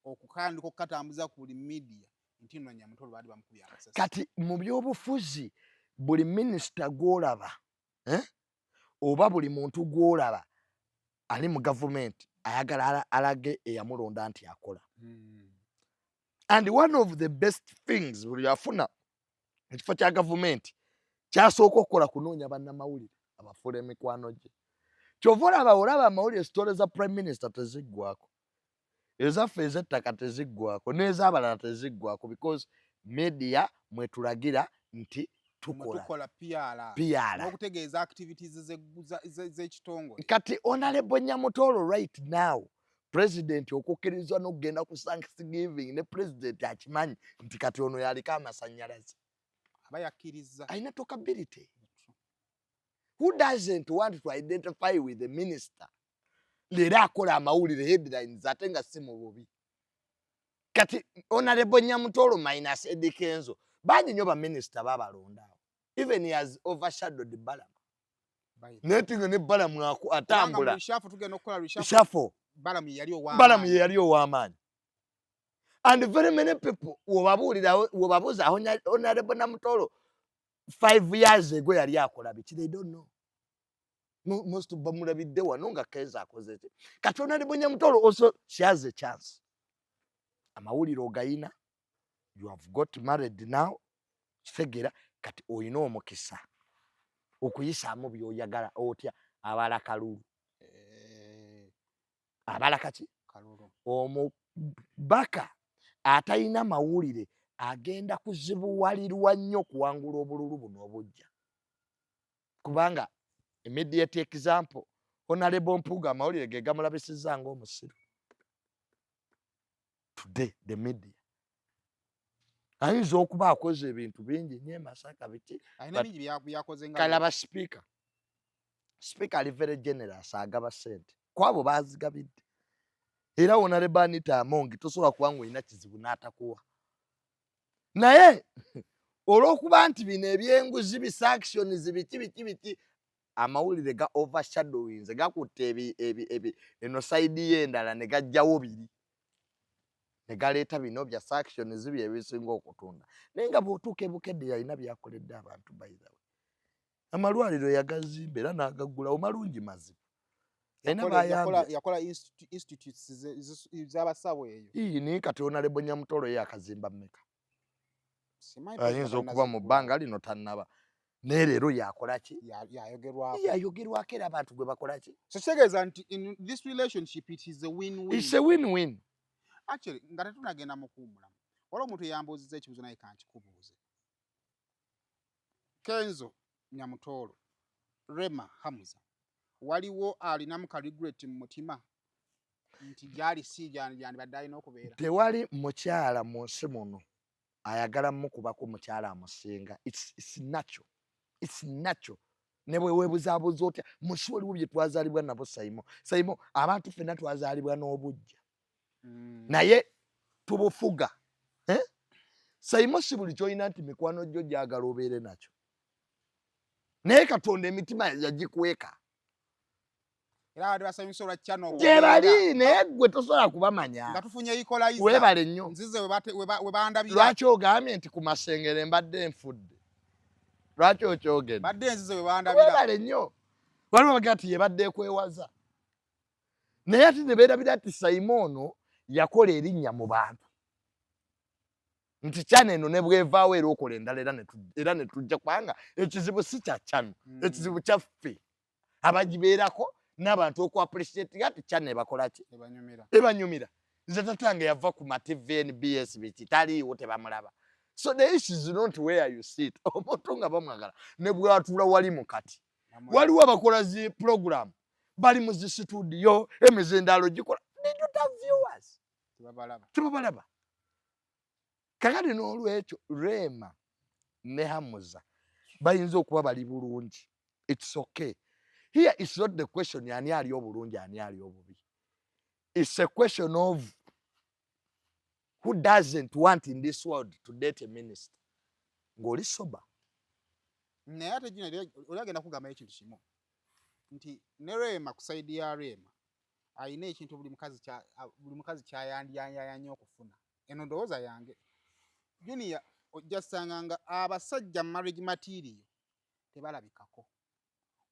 okukandika okukatambuza ku buli media nti nno Nyamutooro baali bamukubya amasasi. Kati mu by'obufuzi buli minister gw'olaba oba buli muntu gw'olaba ali mu government ayagala alage eyamulonda nti akola. And one of the best things buli afuna ekifo kya gavumenti kyasooka okukola kunoonya bannamawulire abafuula emikwano gye. Kyova olaba amawulire sitole za prime minister teziggwako, ezaffe ez'ettaka teziggwako, n'ez'abalala teziggwako because media mwetulagira nti tukola PR n'okutegeeza activities z'ekitongole. Kati Honorable Nyamutooro right now president okukkirizwa n'okugenda ku Thanksgiving ne president akimanyi nti kati ono yaliko amasannyalaze aba yakkiriza alina talkability. Who doesn't want to identify with the minister leero akola amawulire headlines ate nga si mu bubi? Kati Honorable Nyamutooro minus Eddie Kenzo bangi nnyo baminister babalondawo, even he has overshadowed Balamu. Netinga ne Balamu atambula reshuffle. Balamu ye yali ow'amaanyi. And very many people wobabuuza Honorable Nyamutooro 5 years ago yali akola biki, they don't know. Most bamulabidde wano nga Kenzo akoze ki. Kati Honorable Nyamutooro also she has a chance. Amawulire ogayina, you have got married now, kitegeera kati oyina omukisa okuyisaamu by'oyagala otya abala kalulu. Abala kaki? Kalulu. Omubaka atalina mawulire agenda kuzibuwalirwa nnyo kuwangula obululu buno obujja. Kubanga immediate example, Honorable Mpuuga amawulire ge gamulabisizza ng'omusiru. Today, the media. Ayinza okuba akoze ebintu bingi nnyo Masaka biki. Ayina bingi byakoze nga kalaba speaker. Speaker ali very generous agaba ssente. Kwabo baazigabidde. Era Honorable Anita Amongi tosobola kuba ng'olina kizibu n'atakuwa. Naye olw'okuba nti bino ebyenguzi bisanctions biki amawulire ga overshadowing gakutte eno side y'endala ne gajjawo biri. Ne galeeta bino bya sanctions bye ebisinga okutunda. Naye nga bw'otuuka Bukedde yalina byakoledde abantu bayira. Amalwaliro yagazimba era n'agaggulawo malungi mazibu. Yakola institutes z'abasawo eyo. Ni kati Honorable Nyamutooro ye akazimba mmeka. Ayinza okuba mu bbanga lino tannaba. Naye leero yakola ki? Yayogerwako era abantu gwe bakola ki? So kitegeeza nti in this relationship it is a win-win. It's a win-win. Actually, nga tetunagenda mu kuwummulamu. Waliwo omuntu eyambuuzizza ekibuuzo naye kankikubuuze. Kenzo Nyamutooro, Rema Hamuza, waliwo alinamu ka regret mu mutima nti gyali si gyandibadde alina okubeera? Tewali mukyala mu nsi muno ayagala mukubako mukyala amusinga. It's natural. It's natural. Ne bwe weebuzaabuza otya mu nsi waliwo bye twazaalibwa nabo Saimo abantu ffenna twazaalibwa n'obujja. Naye tubufuga. Saimo si buli ky'olina nti mikwano gyo gyagala obeere nakyo. Naye Katonda emitima yagikweka. Era abadde basanyusa olwa channel gye bali naye gwe tosobola kubamanya. Nga tufunye equalizer. Weebale nnyo. Nzize we bandabira. Lwaki ogambye nti ku Masengere mbadde nfudde? Lwaki okyogedde? Badde nzize we bandabira. Weebale nnyo. Waliwo bagaa nti ye badde kwewaza. Naye ati ne beerabira nti Saimo yakola erinnya mu bantu. Nti channel eno ne bwevaawo era okola endala era ne tujja kubanga ekizibu si kya channel. Ekizibu kyaffe abagibeerako n'abantu oku appreciate ati channel bakola ki? Ebanyumira. Nze tatange yava ku TV NBS biki taliiwo tebamulaba. So the issue is not where you sit. Omuntu nga bamwagala ne bw'atuula wali mu kati. Waliwo abakola zi program bali mu zi studio emizindaalo gikola. They don't have viewers. Tebabalaba. Kakati n'olwekyo Rema ne Hamuza bayinza okuba bali bulungi. It's okay. Here is not the question ani ali obulungi ani ali obubi. It's a question of who doesn't want in this world to date a minister. Ng'oli soba. Naye ate gino olagenda kugamba ekintu kimu nti ne Rema ku side ya Rema ayina ekintu buli mukazi kyayandiyanya okufuna. Eno ndowooza yange. Junior ojja ssanganga abasajja marriage material tebalabikako.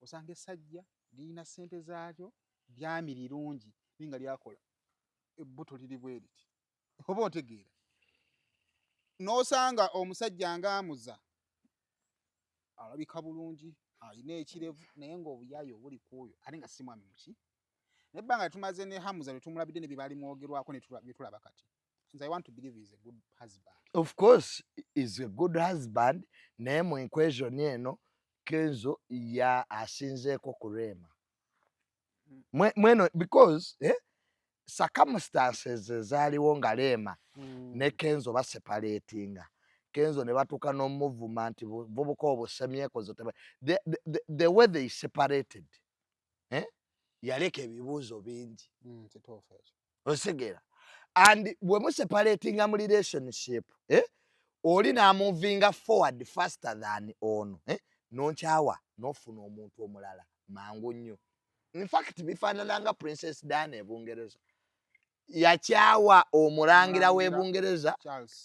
Osanga essajja lirina ssente zaakyo lyami lirungi linga lyakola ebbuto liri bwe liti. Oba otegeera. N'osanga omusajja ng'amuza alabika bulungi alina ekirevu naye ng'obuyaayo buli kuoyo ate nga si mwami muki nebbanga tumaze ne Hamuza tumulabidde ne bibali mwogerwako ne tulaba kati. I want to believe he's a good husband. Of course, he's a good husband. Naye mu equation eno Kenzo ya asinzeeko ku Rema. Mweno because circumstances zaaliwo nga Rema ne Kenzo baseparatinga. Kenzo ne batuuka no movement bubuka obusemyeko zote. The way they separated. Yaleka ebibuuzo bingi. Osigera. And when we separating a relationship, oli na moving forward faster than ono, no chawa, no funo muntu omulala, mangu nnyo. In fact, bifaanananga Princess Diana ebungereza. Yachawa omulangira w'ebungereza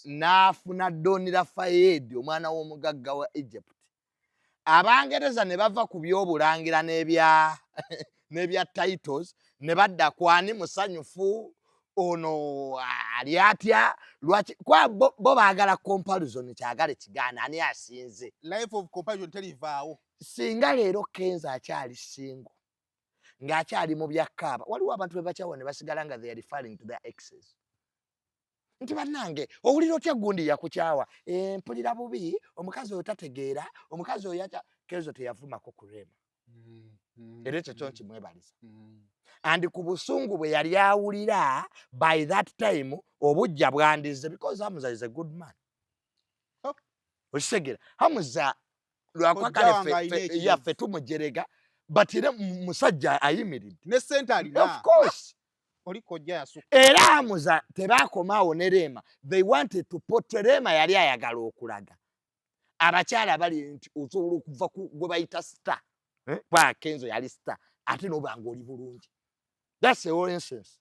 n'afuna Donira Fayed omwana w'omugagga wa Egypt. Abangereza ne bava ku by'obulangira n'ebya titles ne badda kwani musanyufu ono aliatya lwaki kwa bo baagala comparison kyagala kigaana ani asinze life of comparison telivaawo singa leero Kenzo akyali single ng'akyali mu byakkaaba waliwo abantu be bakyawo ne basigala nga they are referring to their exes nti bannange owulira otya gundi yakukyawa mpulira bubi omukazi oyo tategeera omukazi oyo Kenzo teyavumako ku Rema era ekyo kyo nkimwebaliza and ku busungu bwe yali awulira by that time obujja bwandize because Hamuza is a good man. Osegera Hamuza lwakakale yaffe tumujerega but era musajja ayimiridde ne sente alina. Of course. Oli kojja yasuka. Era Hamuza tebakomaawo ne Rema. They wanted to portray Rema yali ayagala okulaga. Abakyala bali nti osobola okuva ku gwe bayita star. Kwa Kenzo yali star. Ate n'obanga oli bulungi. That's the whole instance.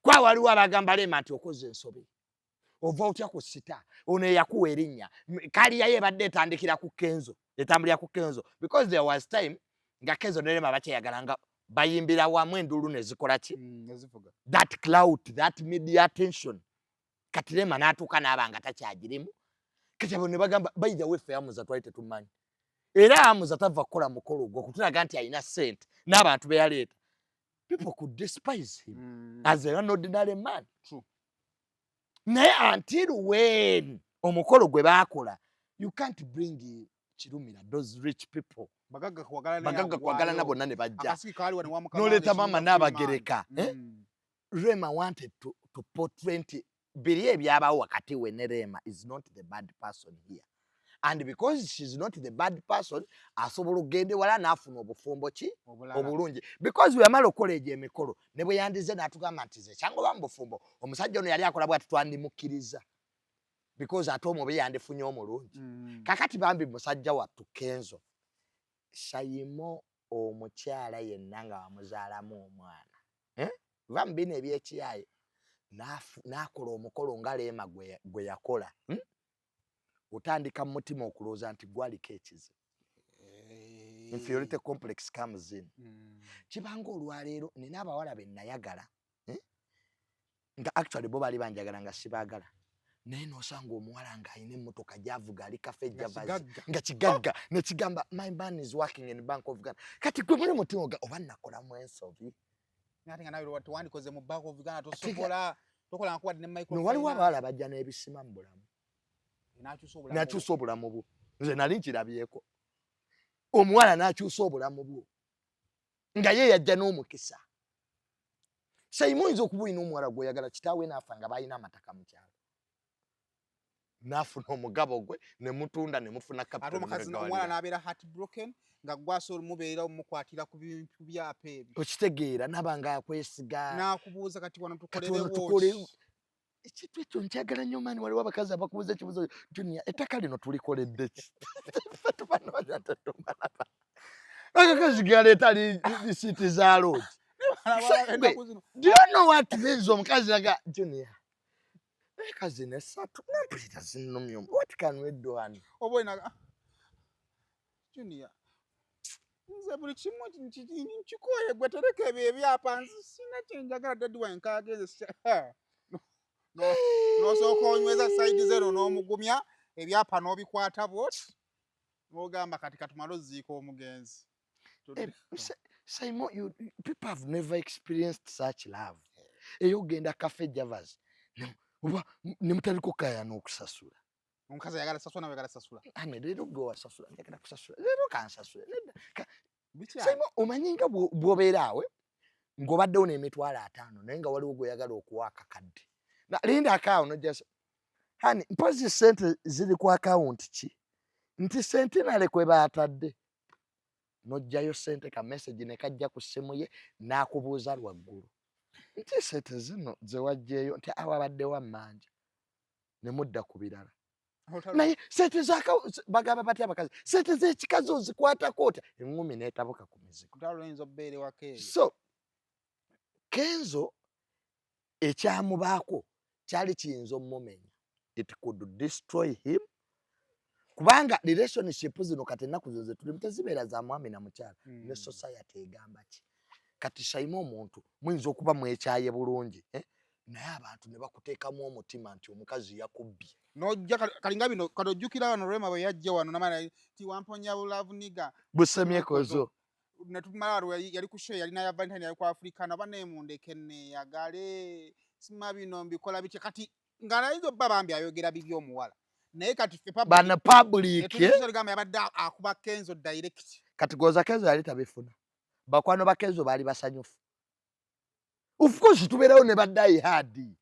Kwa waliwo abagamba Rema nti okoze ensobe. Ova otya ku sita. Ono yakuwa erinnya. Kaliya ye badde etandikira ku Kenzo. Etambulira ku Kenzo. Because there was time nga Kenzo ne Rema bakyeyagalanga bayimbira wamu endulu ne zikola ki? That clout, that media attention. Kati Rema n'atuuka n'abanga takyagirimu. Kati abo ne bagamba bayija weffe Hamuza twali tetumanyi. Era Hamuza tava kukola mukolo gwo kutulaga nti alina sente n'abantu be yaleeta. People could despise him as an ordinary man. True. Naye until when omukolo gwe baakola, you can't bring Kirumira those rich people. Bagaga kwagala na bonna ne bajja. Akasiki kaali wano wamuka. Noleta mama n'abagereka. Rema wanted to portray biri ebyabaawo wakati we ne Rema is not the bad person here. And because she's not the bad person, asobola ogende wala n'afuna obufumbo ki obulungi. Because we amala okola egyo emikolo ne bwe yandize n'atugamba nti ze kyangoba mu bufumbo omusajja ono yali akola bw'ati twandimukkiriza. Because ate omubi yandifunye omulungi. Kakati bambi musajja wattu Kenzo. Sayimo omukyala yenna nga wamuzaalamu omwana. Bambi n'ebyekiyaye n'akola omukolo nga Rema gwe yakola. Utandika mutima okulooza nti gwaliko ekizibu. Inferiority complex comes in. Kibanga olwaleero nina abawala be nayagala nga actually bo bali banjagala nga sibaagala naye n'osanga omuwala ng'alina emmotoka gy'avuga ali kafe javazi nga kigagga ne kigamba my man is working in Bank of Ghana. Kati gwe muli mutima oba nnakolamu ensobi ate nga nawe wandikoze mu Bank of Ghana tosobola tokola nkuwadde ne microphone. Waliwo abawala bajja n'ebisima mu bulamu n'akyusa obulamu bwo. Nze nali nkirabyeko omuwala n'akyusa obulamu bwo nga ye yajja n'omukisa. Sayimuyinza okuba olina omuwala gw'oyagala kitaawe n'afa nga balina amataka mu kyalo n'afuna omugabo gwe ne mutunda ne mufuna capital. Ate omukazi n'omwana n'abeera heartbroken nga gwasobola mubeera mukwatira ku bintu byapa ebyo. Okitegeera nabanga akwesiga n'akubuuza kati wano tukole ekintu ekyo nkyagala nnyo maani. Waliwo abakazi abakubuuza ekibuuzo Junior ettaka lino tulikoledde ki? Akakazi galeeta lisiti za loodi. Do you know what means omukazi aga Junior? Kazi nesatu nampulira zinnumya. What can we do honey? Oboina Junior. Nze buli kimu nkikoye gwe tereka ebyo ebyapa nsi sina kyenjagala daddy wange kaageze. N'osooka onyweza side zero n'omugumya ebyapa n'obikwata bwoti ogamba kati katumalo ziiko omugenzi. Simon, people have never experienced such love. Eyo genda cafe Javas. Ne mutaliko kaya n'okusasula. Omukazi ayagala sasula nawe ayagala sasula. Ane leero gwe wasasula njagala kusasula. Leero kansasula. Bikyali. Simon omanyinga bw'obeera awe ng'obaddewo n'emitwalo 5 naye nga waliwo gw'oyagala okuwa akakadde. Linda akawunt just hani mpozi sente ziri ku akawunti ki? Nti sentinale kwe baatadde. N'ojjayo sente ka message ne kajja ku ssimu ye n'akubuuza lwaggulu. Nti sente zino ze wajjeeyo nti awabaddewo amanja. Ne mudda ku birala. Naye sente bagamba batya abakazi sente z'ekikazi ozikwatako otya eŋŋumi n'etabuka ku mizigo. So Kenzo ekyamubaako kyali kiyinza omumenya. It could destroy him. Kubanga relationship zino kati ennaku zo ze tulimu tezibeera za mwami na mukyala. Ne society egamba ki? Kati Simon omuntu muyinza okuba mwekyaye bulungi. Naye abantu ne bakuteekamu omutima nti omukazi yakubbye. Nojja kalinga bino kadojjukira wano Rema bwe yajja wano namala ti wamponya bulavu niga. Busemyekozo. Netumala yali ku show yali na ya Valentine yali ku Africa na bane mundekenne yagale sima bino mbikola biche kati ngala hizo babambi ayogera bibyo omuwala. Naye kati fe public. Bana public. Tulizo ligamba yabadda akuba Kenzo direct. Kati goza Kenzo yali tabifuna. Bakwano ba Kenzo bali basanyufu. Of course tubeerawo ne baddayi hadi.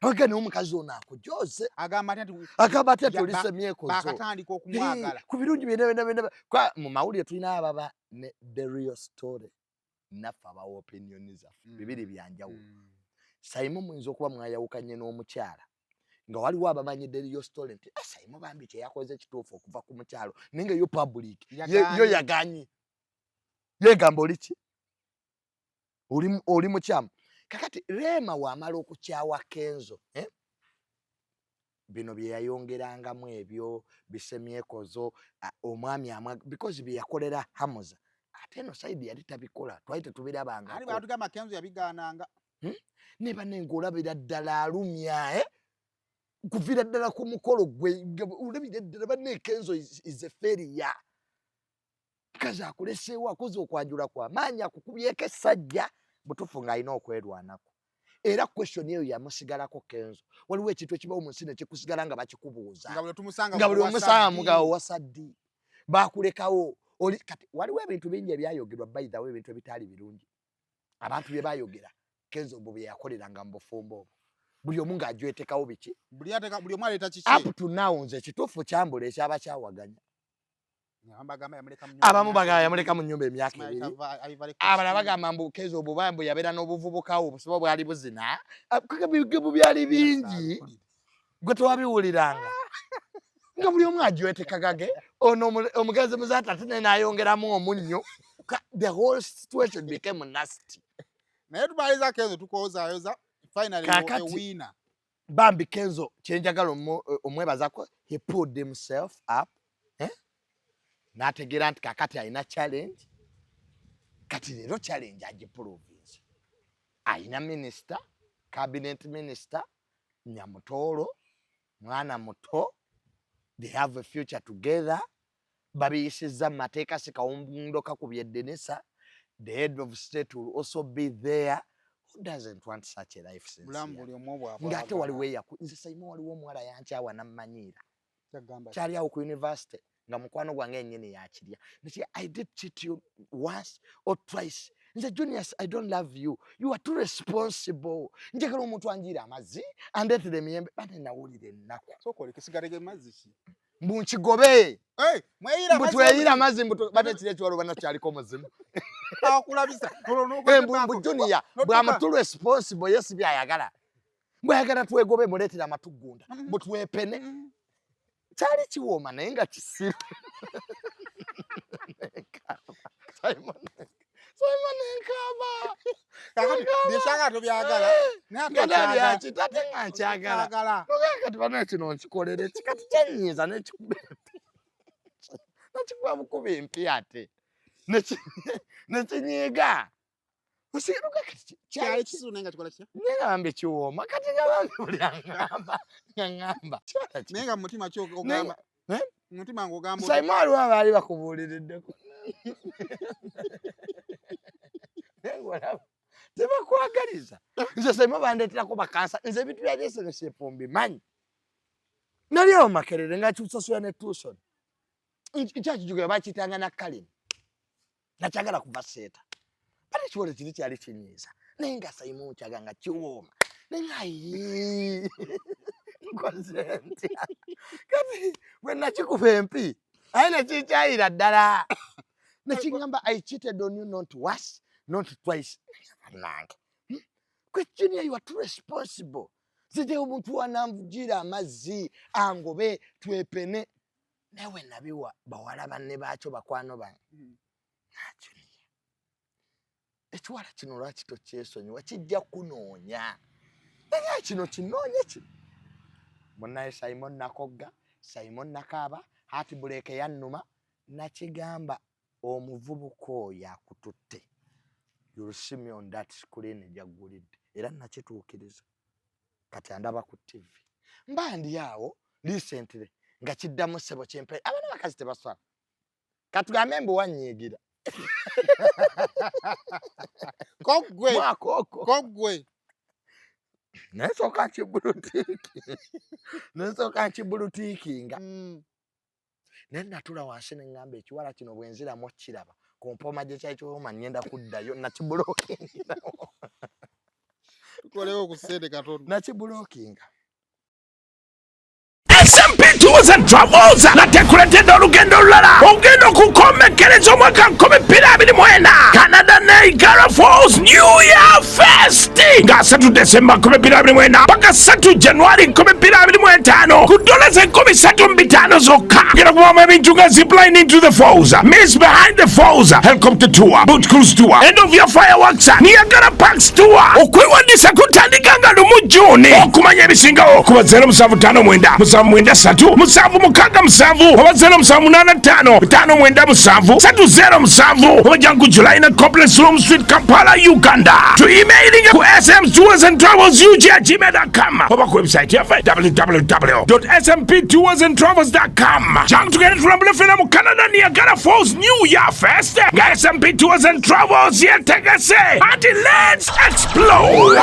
Agane omukazi ono akujoze. Agamba ati tulise myekozo. Bakatandika okumwagala. Ku birungi bino. Kwa mu mawulire tulina ababa ne the real story. Nafa ba opinion zaffe. Bibiri byanjawulo. Simon muyinza okuba mwayawukanye n'omukyala. Nga waliwo abamanyi the real story nti Simon bambi kye yakoze kituufu okuva ku mukyalo. Ninga yo public. Yo yaganye. Yegamba oli ki? Oli mukyamu. Kakati Rema wamala okukyawa Kenzo, bino bye yayongerangamu ebyo bisemyekozo omwami because bye yakolera Hamuza. Ate no side yali tabikola. Twali tetubirabanga. Ali batugamba Kenzo yabigaananga. Ne banengolabira ddala alumya, kuvira ddala ku mukolo gwe ulabira ddala banne Kenzo is a failure. Kaza akuleseewo akoze okwanjula kwa maanya akukubyeko essajja. Butufu ng'alina okwerwanako. Era question eyo yamusigalako Kenzo. Waliwo ekintu ekibawo mu nsi ne kikusigala nga bakikubuuza. Nga buli omusanga mugawo wasaddi. Baakulekawo. Kati waliwo ebintu bingi ebyayogerwa by the way ebintu ebitaali birungi. Abantu bye baayogera Kenzo bwe yakoleranga mu bufumbo obwo. Buli omu ng'ajwetekawo biki? Buli omu aleeta kiki? Up to now nze ekituufu kyambula ekyaba kyawaganya. Abamu bagamba yamuleka mu nnyumba emyaka 2. Abalala bagamba mbu Kenzo obubambo yabeera n'obuvubukawo obusobo bwali buzina. Ebigambo byali bingi gwe tewabiwuliranga. Nga buli omu ajwetekagage ono omugenzi muzaata ate naye n'ayongeramu omunnyo. The whole situation became nasty. Naye tubaliza Kenzo tukozaayoza finally a winner. Bambi Kenzo kyenjagala omwebazako he pulled himself up. N'ategeera nti kakati alina challenge. Kati leero challenge agiprovince. Alina minister, cabinet minister, Nyamutooro, mwana muto. They have a future together. Babiyisizza mateeka sikawundo kakubye Denisa. The head of state will also be there. Who doesn't want such a life since? Ngate waliwo nze Simon waliwo omuwala yankyawa nammanyiira. Kyali awo ku university. Nga mukwano gwange ennyini yakirya. I did cheat you once or twice. Nze Junius, I don't love you. You are too responsible. Njagala omuntu anjira amazzi andeetere emiyembe bane nawulira ennaku. Sokole kisigalege mazzi ki? Mbu nkigobe. Mweyira amazzi. Tweyira amazzi bane kire kiwalo bana kyaliko muzimu. Akulabisa. Mbu Junior, bwa too responsible yes byayagala. Mbwayagala twegobe muleetera amatugunda. Mbu twepene. Chali chiwoma naye nga kisiru. Simon nkaba. Kakati byeshanga tobyagala. Nakabyagala. Tate nkyagala. Kati bana kino nkikolere kati kyenyiza nekikuba bukuba empi ate. Nekinyiga. Usiruka kyali kisiru nenga kikola kitya? Ngambe kiwoma kati ngabambi buli ngamba. Nenga mutima kyo ogamba. Mutima ngogamba. Saimali wabali bakubulirideko. Teba kwagaliza. Nze Saimali bandetera ko bakansa. Nze bitu bya Yesu ne sepombi manyi. Naliyo makerere nga kyusasula ne tuson. Nchachi juge bakitanga na kalini. Nachagala kuva seta. Bali chwole kiri kyali kinyiza. Nenga Saimali kyaganga kiwoma. Nenga yi. Nkosenti. Kati when chikufa MP. Aina chichaira ddala. Nachingamba I cheated on you not once, not twice. Nanga. Question you are too responsible. Zide omuntu wanamvujira amazi angobe twepene. Nawe nabiwa bawala banne bacho bakwano bange. Nacho. Ekiwala kino lwaki tokyesonyi wakijja kunoonya. Naye kino kinoonya ki. Munnaye Simon Nakogga, Simon Nakaba, hati buleke yannuma nakigamba omuvubuka oyo akututte. You'll see me on that screen ejagulidde. Era nakituukiriza. Kati andaba ku TV. Mbandi yawo recently nga kiddamu ssebo kyempe. Abana bakazi tebaswala. Katugambe mbu wanyiigira. Kogwe. Mwakoko. Kogwe. Nensoka nkibulutiikinga. Nenatula wansi neŋŋamba ekiwala kino bwenziramu kiraba. Ku mpoma gye kyali kiwoma ngenda kuddayo nakibulokinga. Tukolewo ku ssente katono. Nakibulokinga. SMP Tours and Travels nateekuleetedde olugendo olulala ogenda okukomekkereza omwaka 2024 Canada Niagara Falls New Year Fest nga 3 December 2024 paka 3 January 2025 ku $3,500 zokka. Genda kubamu ebintu nga zipline into the falls, Miss Behind the Falls, helicopter tour, boat cruise tour, end of year fireworks, Niagara Parks tour. Okwewandiisa kutandika nga lumu June. Okumanya ebisingawo kuba 0759 mwenda 3 musanvu mukaga musanvu oba 0785 597 307 oba jangu July na Complex Room Street Kampala Uganda. To emailing ku smtoursandtravelsug@gmail.com oba ku website yaffe www.smptoursandtravels.com. Jangu tugende tulambule fena mu Canada Niagara Falls New Year Fest nga SMP Tours and Travels yetegese ati let's explore.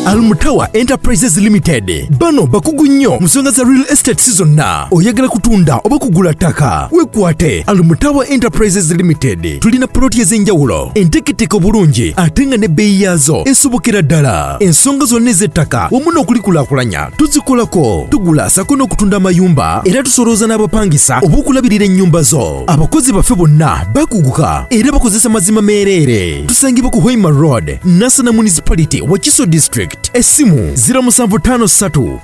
Almutawa Enterprises Limited bano bakugu nnyo musonga za real estate zonna. Oyagala kutunda oba kugula ttaka wekwate Almutawa Enterprises Limited. Tulina ploti ez'enjawulo enteketeko bulungi ate nga ne bbeeyi yaazo esobokera ddala. Ensonga zonna ez'ettaka wamu n'okulikulaakulanya tuzikolako. Tugula sako n'okutunda amayumba era tusolooza n'abapangisa oba okulabirira ennyumba zo. Abakozi baffe bonna bakuguka era bakozesa mazima meereere. Tusangibwa ku Hoima Road, Nassana Municipality, Wakiso District. Essimu 0753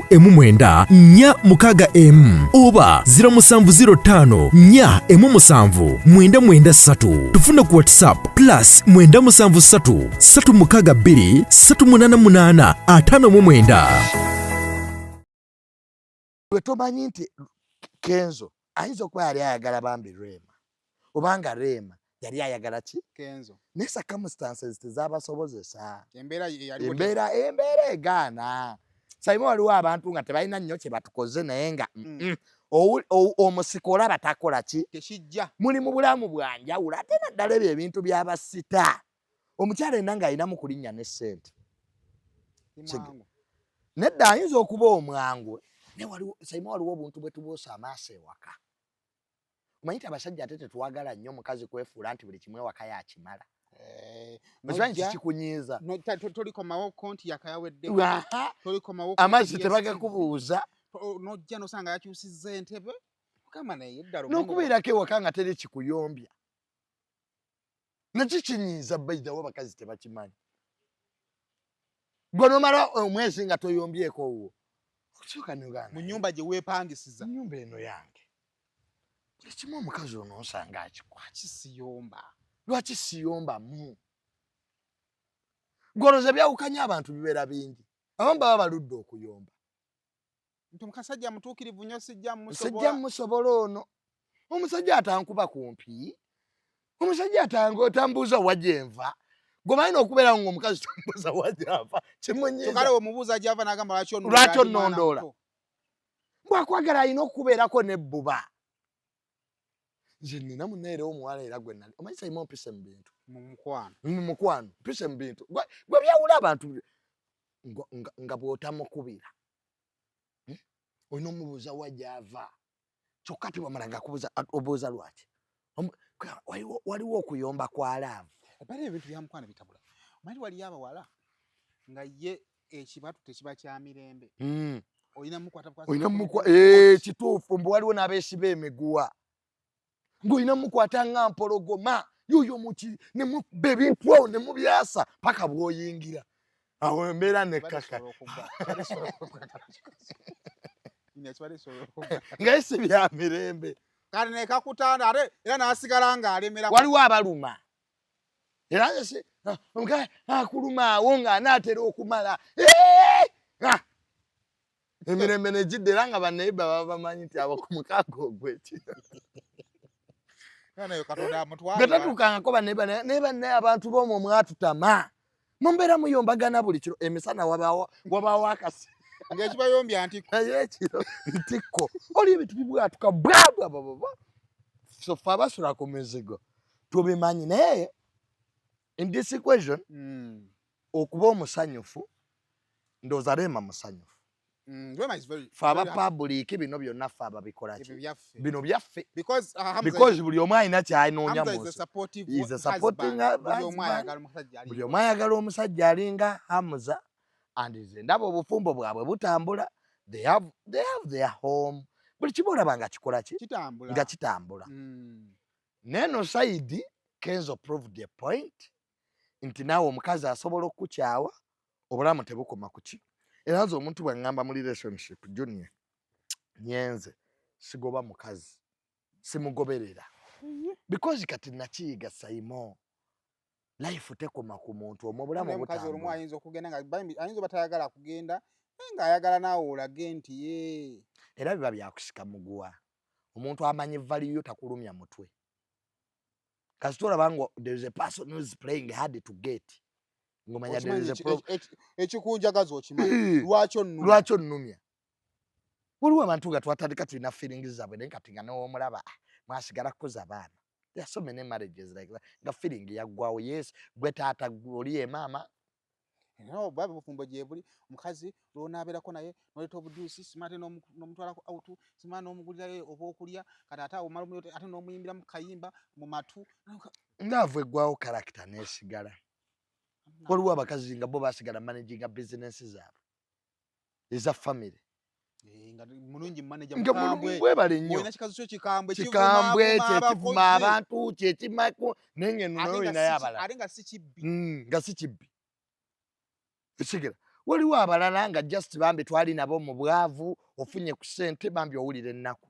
3 4 oba 0705 4 993. Tufuna ku WhatsApp plus 973 362 388 59. Wetomanyi nti Kenzo ayinza okuba yali ayagala bambi Rema. Obanga Rema yali ayagala ki? Kenzo. Ne circumstances tezabasobozesa. Embeera egaana. Saimo waliwo abantu nga tebalina nnyo kye batukoze naye nga omusiko olaba takola ki? Tekijja. Muli mu bulamu bwanjawulo ate naddala ebyo ebintu by'abasita. Omukyala yenna ng'alinamu kulinnya ne ssente. Nedda ayinza okuba omwangu. Saimo waliwo obuntu bwe tuboosa amaaso ewaka. Umanyita abasajja ate tetuwagala nnyo mukazi kwefuula nti buli kimwe waka yakimala. Nojja kikunyiiza. Tolikomawo konti yakayawedde. Tolikomawo. Amazzi tebagakubuuza. Nojja nosanga yakyusizza entebe. Mukama naye eddalo. N'okubeerako ewaka nga teri kikuyombya. Nakikinyiiza bayitawo abakazi tebakimanyi. Gwe nomala omwezi nga toyombyeko wo. Mu nnyumba gye weepangisiza. Nnyumba eno yange. Kimu omukazi ono nsanga lwaki siyomba? Lwaki siyomba mu? Goloze byawukanya abantu bibeera bingi. Abamu baba baludde okuyomba. Nti omusajja mutuukirivu nnyo sijja musobola ono. Omusajja atankuba kumpi. Omusajja atambuuza wajjenva. Gomanyi okubeera ng'omukazi tambuuza wajjava. Kimunyiiza. Tukale omubuuza gy'ava n'agamba lwaki onnondoola. bwakwagala alina okubeerako n'ebbuba. Nze nina munneera omuwala era gwe nali omanyi Simon mpise mu bintu mu mukwano mpise mu bintu gwe byawula abantu nga bw'otamukubira olina omubuuza wa gy'ava kyokka tewamala ng'akubuuza obuuza lwaki waliwo okuyomba kwa laavu. Bali ebintu bya mukwano bitabula. Omanyi waliyo abawala nga ye ekibatu tekiba kya mirembe. Olina mukwata kituufu mbu waliwo n'abeesiba emiguwa ng'olina mukwata nga mpologoma yoyo ne mubba ebintu awo ne mubyasa paka bw'oyingira awo embeera nekkaka nga esi bya mirembe kale nekakutanda ate era n'asigala ng'alemera. waliwo abaluma era akuluma awo ng'anaatera okumala emirembe negidde era nga bannayibba baba bamanyi nti abo ku mukaaga ogweki gatatuukangako bannayibba naye abantu b'omwo mwatutama mumbeera muyombagana buli kiro emisana wabaawo akasi ng'ekibayombya ekiro ntikko oli ebintu bibwatuka bwabwababa so fe abasula ku mizigo tubimanyi naye in this equation okuba omusanyufu ndowooza Rema musanyufu. Fe abapabuliiki bino byonna fe ababikola ki bino byaffe because buli omu alina ky'anoonya mu buli omu ayagala omusajja alinga Hamza and nze ndaba obufumbo bwabwe butambula. They have their home. Buli kimu olaba nga kikola ki nga kitambula. Neno Saidi Kenzo proved the point nti naawe omukazi asobola okukukyawa obulamu tebukoma ku ki. Era nze omuntu bw'aŋŋamba mu relationship Junior nyenze sigoba mukazi simugoberera because kati nakiyiga Simon life tekoma ku muntu omwo obulamu butambula. Omukazi olumu ayinza okugenda ayinza batayagala kugenda nga ayagala naawe olage nti ye era biba byakusika muguwa omuntu amanyi value takulumya mutwe. Kasita olaba nga there is a person who is playing hard to get ngomanya there is a ekikunjagaza okimanyi lwaki onnumya. Waliwo abantu nga twatandika tulina feelings zaabwe naye kati nga n'omulaba mwasigala kukuza abaana. There are so many marriages like that nga feeling yaggwawo. Yes gwe taata oli ye maama baba bufumbo gye buli omukazi lw'onaabeerako naye noleeta obuduusi simate n'omutwalako autu simala n'omugulirayo oba okulya kati ate awo omala ate n'omuyimbira mu kayimba mu matu ng'ava eggwawo character n'esigala. Waliwo abakazi nga bo basigala managinga business zaabwe eza family nga mulungi manager mwebale nnyo olina kikazi kyo kikambwe kyekivuma abantu kyekimako n'engeno nayo inayo abalala ate nga si kibbi nga si kibbi esigala. Waliwo abalala nga just bambi twali nabo mu bwavu ofunye ku ssente bambi owulira ennaku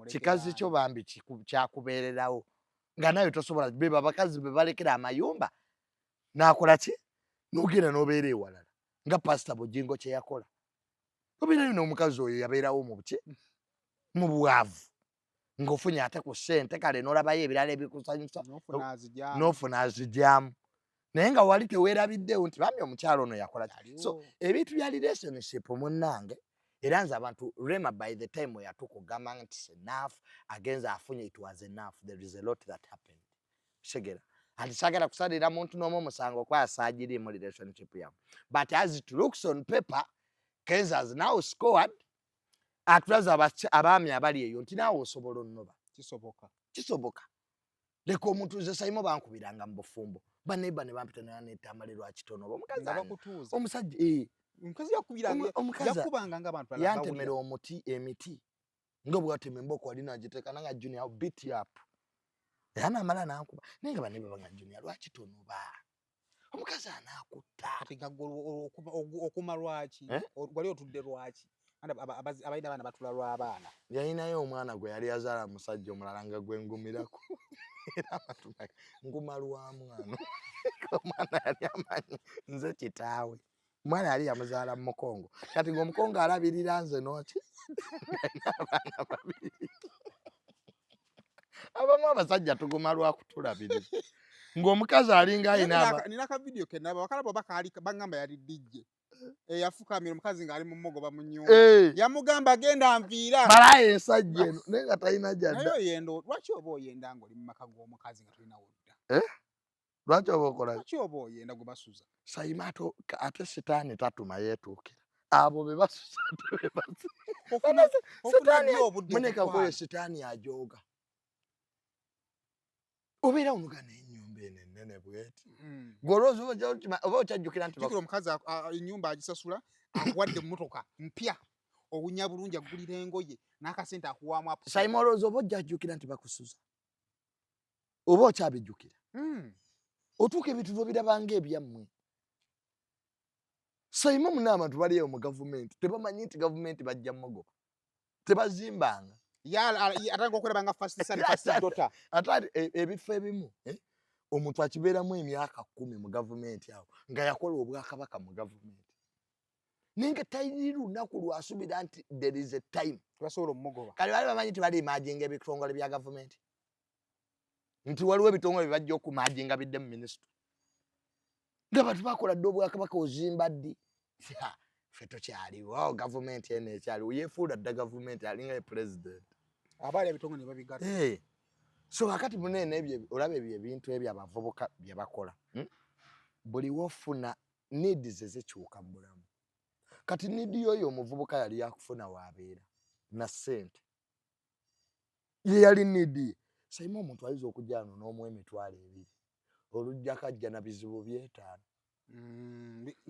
kikazi kyo bambi kyakubeererawo nga nayo tosobola beba abakazi be balekera amayumba n'akola ki n'ogenda n'obeera ewalala nga pasita Bujingo kye yakola. Obeerayo n'omukazi oyo yabeerawo mu buki mu bwavu ng'ofunye ate ku ssente kale n'olabayo ebirala ebikusanyusa n'ofuna azigyamu naye nga wali teweerabiddewo nti bambi omukyalo ono yakola ki. So ebintu bya relationship munnange era nze abantu Rema by the time we yatuuka ogamba nti it's enough agenza afunye it was enough. There is a lot that happened segera and sagala kusalira muntu n'omu omusango kwa asaagiri mu relationship yamu but as it looks on paper Kenzo has now scored atulaza abaami abali eyo nti naawe osobola onnoba kisoboka leka omuntu nze Simon bankubiranga mu bufumbo baneiba ne bampita n'etambale lwa kitono omusajja omukazi yakubanga ng'abantu yantemera emiti nga bw'atema emboko wali n'agiteeka nanga Junior beat you up era n'amala n'ankuba naye nga baneiba banga Junior lwaki tonoba omukazi anaakutta kati okuma lwaki wali otudde lwaki abalina abaana batula lw'abaana yalinayo omwana gwe yali yazaala musajja omulala nga gwe ngumirako era amatugake nguma lwa mwana omwana yali amanyi nze kitaawe omwana yali yamuzaala mu mukongo kati ng'omukongo alabirira nze nooki abaana babiri abamu abasajja tuguma lwa kutulabirira ng'omukazi alinga ayina nina ka video ke naba bakalabo bakaali bangamba yali DJ yafukamira omukazi ng'ali mu mmogoba mu nnyumba yamugamba genda anviira malaaya ensajja eno naye nga talina gyadda naye oyendo lwaki oba oyenda ng'oli mu maka g'omukazi nga tolina wodda lwaki oba okola lwaki oba oyenda gwe basuza sayima ate sitaani tatuma yeetuukira abo be basuza munekakoyo sitaani ajooga obeera onugana ennyumba eno ennene bweti gwolowooza oba okyajjukira nti omukazi ennyumba agisasula akuwadde emmotoka mpya owunya bulungi agulira engoye n'akasente akuwaamu sayima olowooza oba ojjajjukira nti bakusuza oba okyabijjukira otuuka ebintu birabanga ebyammwe sayima muna abantu baliyo mu gavumenti tebamanyi nti gavumenti bajja mmogoba tebazimbanga atanga okwebanga ate ebifo ebimu omuntu akibeeramu emyaka 10 mu gavumenti awo nga yakola obwakabaka mu gavumenti naye nga talina lunaku lwasubira nti there is a time basobola omugoba kale bali bamanyi nti bali imajinga ebitongole bya gavumenti nti waliwo ebitongole bibajja okumajinga bidde mu minisitule nga bantu bakola dde obwakabaka ozimba ddi ffe tokyaliwo gavumenti eno ekyaliwo yeefuula dda gavumenti alinga ye president abaali ebitongole ne babigatta so wakati munene ebyo olaba ebyo ebintu ebyo abavubuka bye bakola buli wofuna needs ezikyuka mu bulamu kati needi yoyo omuvubuka yali yakufuna waabeera na ssente ye yali needi sayima omuntu ayinza okujja ano n'omuwa emitwalo 2 olujjako ajja na bizibu 5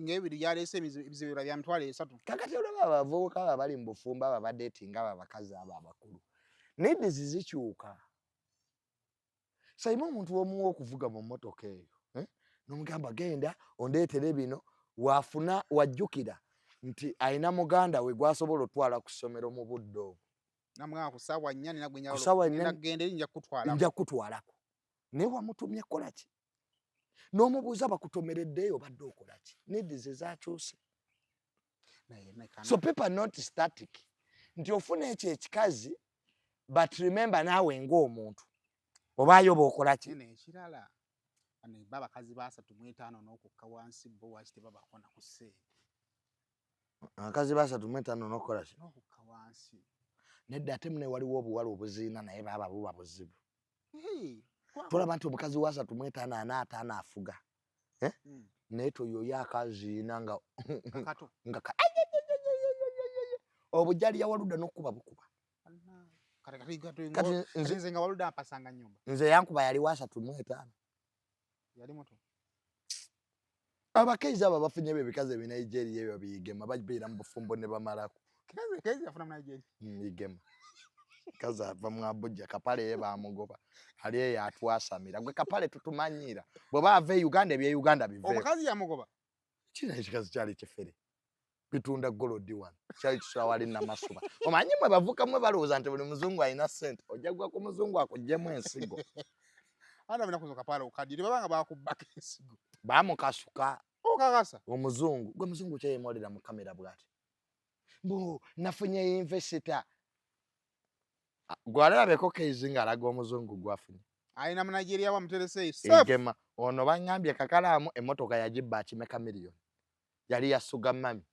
ng'ebiri yaleese ebizibu bya mitwalo 3 kakati olaba abavubuka aba bali mu bufumba aba badeetinga aba abakazi aba abakulu needs zikyuka sayima omuntu w'omuwa okuvuga mu mmotoka eyo n'omugamba genda ondeetere bino wafuna wajjukira nti ayina muganda we gwasobola otwala ku ssomero mu budde obwo namugamba ku ssaawa 4 nina gwe nagenda nja kutwalako naye wamutumye kukola ki n'omubuuza bakutomereddeyo obadde okola ki needs ezakyuse so people not static nti ofuna ekyo ekikazi but remember naawe ng'omuntu obaayo b'okola ki ekirala abakazi ba 35 n'okukka wansi bo waki tebabakona ku ssente abakazi ba 35 n'okola ki n'okukka wansi nedda ate mune waliwo obuwala obuziina naye baba buba buzibu tolaba nti omukazi wa 35 anaataana afuga naye toyoyo akaziina nga obujjali yawaludda n'okkuba bukuba nze yankuba yali wa 35 yali muto abakazi abo bafunye ebikazi ebya Nigeria ebyo biyigema babeera mu bufumbo ne bamalako kazi yafuna mu Nigeria yigema kazi ava mu Abuja kapale ye bamugoba ali eyo atwasamira gwe kapale tutumanyira bwe baava e Uganda ebya Uganda bive omukazi yamugoba kino ekikazi kyali kifere bitunda golodi wano kyali kisawali namasuba omanyi mwe bavuka mwe balowooza nti buli muzungu alina ssente ojja gwa ku muzungu akuggyemu ensigo ana bina kuzo kapala okadire babanga bakubaka ensigo bamukasuka okakasa omuzungu gwe muzungu kyeyemolera mu kamera bwati mbu nafunye investor gwalabeko keizinga alaga omuzungu gwafunye ayina mu Nigeria wa muterese egema ono bangambye kakalaamu emmotoka yagibba akimeka miliyoni yali yasuga mami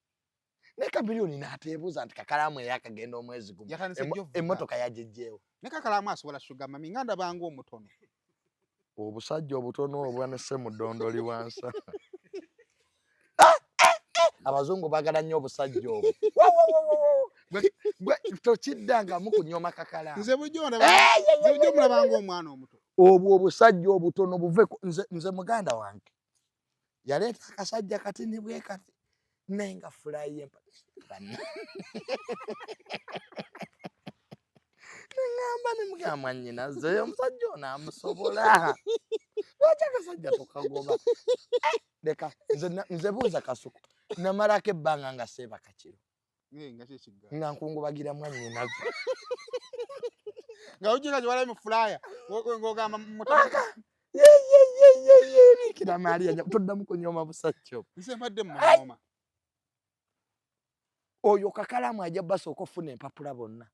ne kamiliyoni n'ateebuuza nti kakalaamu eyakagenda omwezi gumu emmotoka yagijjeewo ne kakalaamu asobola suga mami nganda bangu omutono obusajja obutono obwanese mu ddondoli wansa abazungu bagala nnyo obusajja obwo tokiddanga mukunyoma kakalaamu nze bujo mulabanga omwana omuto obwo obusajja obutono buve nze muganda wange yaleeta akasajja katini bwe kati nenga fulayi ngamba ne mugamba nnyina ze omusajja ono amusobola lwaki akasajja tokagoba leka nze buuza kasuku namalako ebbanga nga seeba kakiro nga nkungubagira mwannyina nga ujira jwala mu flyer ngogamba mutaka kira Maria toddamu kunyoma busajja nse mbadde mu ngoma oyo kakalaamu ajja basooka ofuna empapula bonna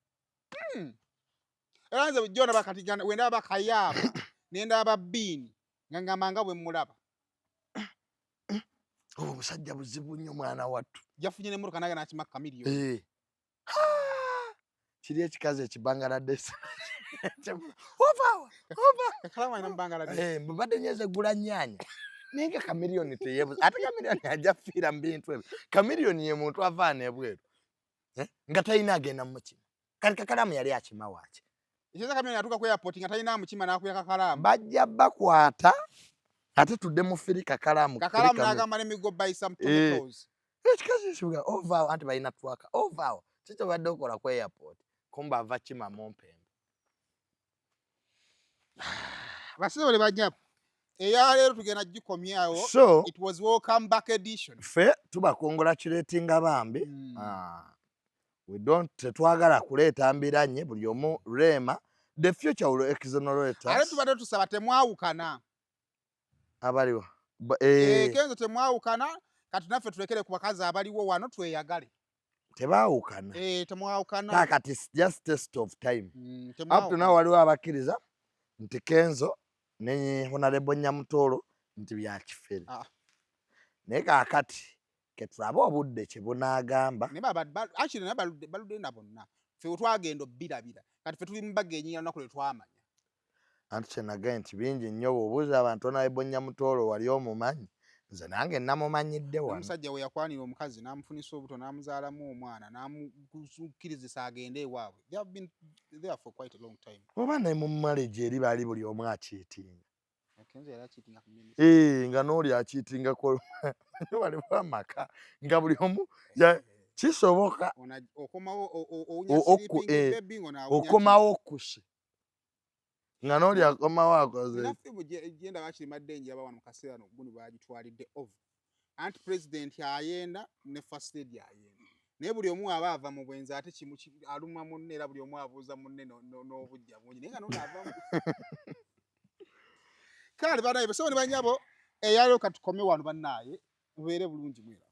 era nze bujjona bakatigana wenda bakayaba nenda ababbiini nga ngamba nga bwe mulaba Omusajja buzibu nnyo mwana wattu. Yafunye n'emmotoka naye n'akima kamiliyoni. Kiri ekikazi ekibangaladesh. Kalama ina Bangladesh. Mbadde nyeze gula nnyaanya. Naye nga kamiliyoni teyeebuuza. Ate kamiliyoni ajja fiira mu bintu ebyo. Kamiliyoni ye muntu avaana ebweru. Nga talina agenda mu mukima. Kali kakalamu yali akima waaki. Ekyo kamiliyoni atuuka ku airport nga talina mukima n'akuya kakalamu. Bajja bakwata ate tudde mu firi kakalamu. Kakalamu n'agamba ne go buy some tomatoes. Ekikazi ekisuga ovaawo anti balina twaka. Ovaawo kiki obadde okola ku airport. Kumba ava kima mu mpembe. Basebole bajja. Eya leero tugenda gikomyawo. So it was welcome back edition. Fe tubakongratulatinga bambi. We don't tetwagala kuleeta mbiranye buli omu Rema. The future will exonerate us. Ale tubadde tusaba temwawukana. Abaliwo. Kenzo temwawukana kati naffe tulekere ku bakazi abaliwo wano tweyagale. Tebaawukana. Temwawukana. Kati it's just test of time. Up to now waliwo abakkiriza nti Kenzo ne Honorable Nyamutooro nti bya kifere. Naye kaakati ketulaba obudde kye bunaagamba. Actually baludde na bonna. Ffe twagenda obbirabira. Kati ffe tuli mu bagenyi olunaku lwe twamanya. Anti kye nagaye nti bingi nnyo bw'obuuza abantu Honorable Nyamutooro wali omumanyi. Nze nange namumanyidde wano. Omusajja we yakwanira omukazi n'amufunisa obuto n'amuzaalamu omwana n'amukkirizisa agende ewaabwe. They have been there for quite a long time. Oba ne mu marriage eri bali buli omu akiitinga. Kenzo yali akiitinga ku ministry. Nga n'oli akiitinga ko bali bamaka nga buli omu kisoboka okomawo okusi nga n'oli akomawo akoze. Naffe genda bakirimadde enjaba wano mu kaseera n'ogundi bagitwalidde over. Anti president ayenda ne first lady ayenda. Naye buli omu aba ava mu bwenzi ate kimu aluma munne era buli omu abuuza munne n'obujja bungi. Naye nga n'oli avamu. Kale banaye basebo ne banyabo eyaleero katukome wano bannaaye mubeere bulungi mwera.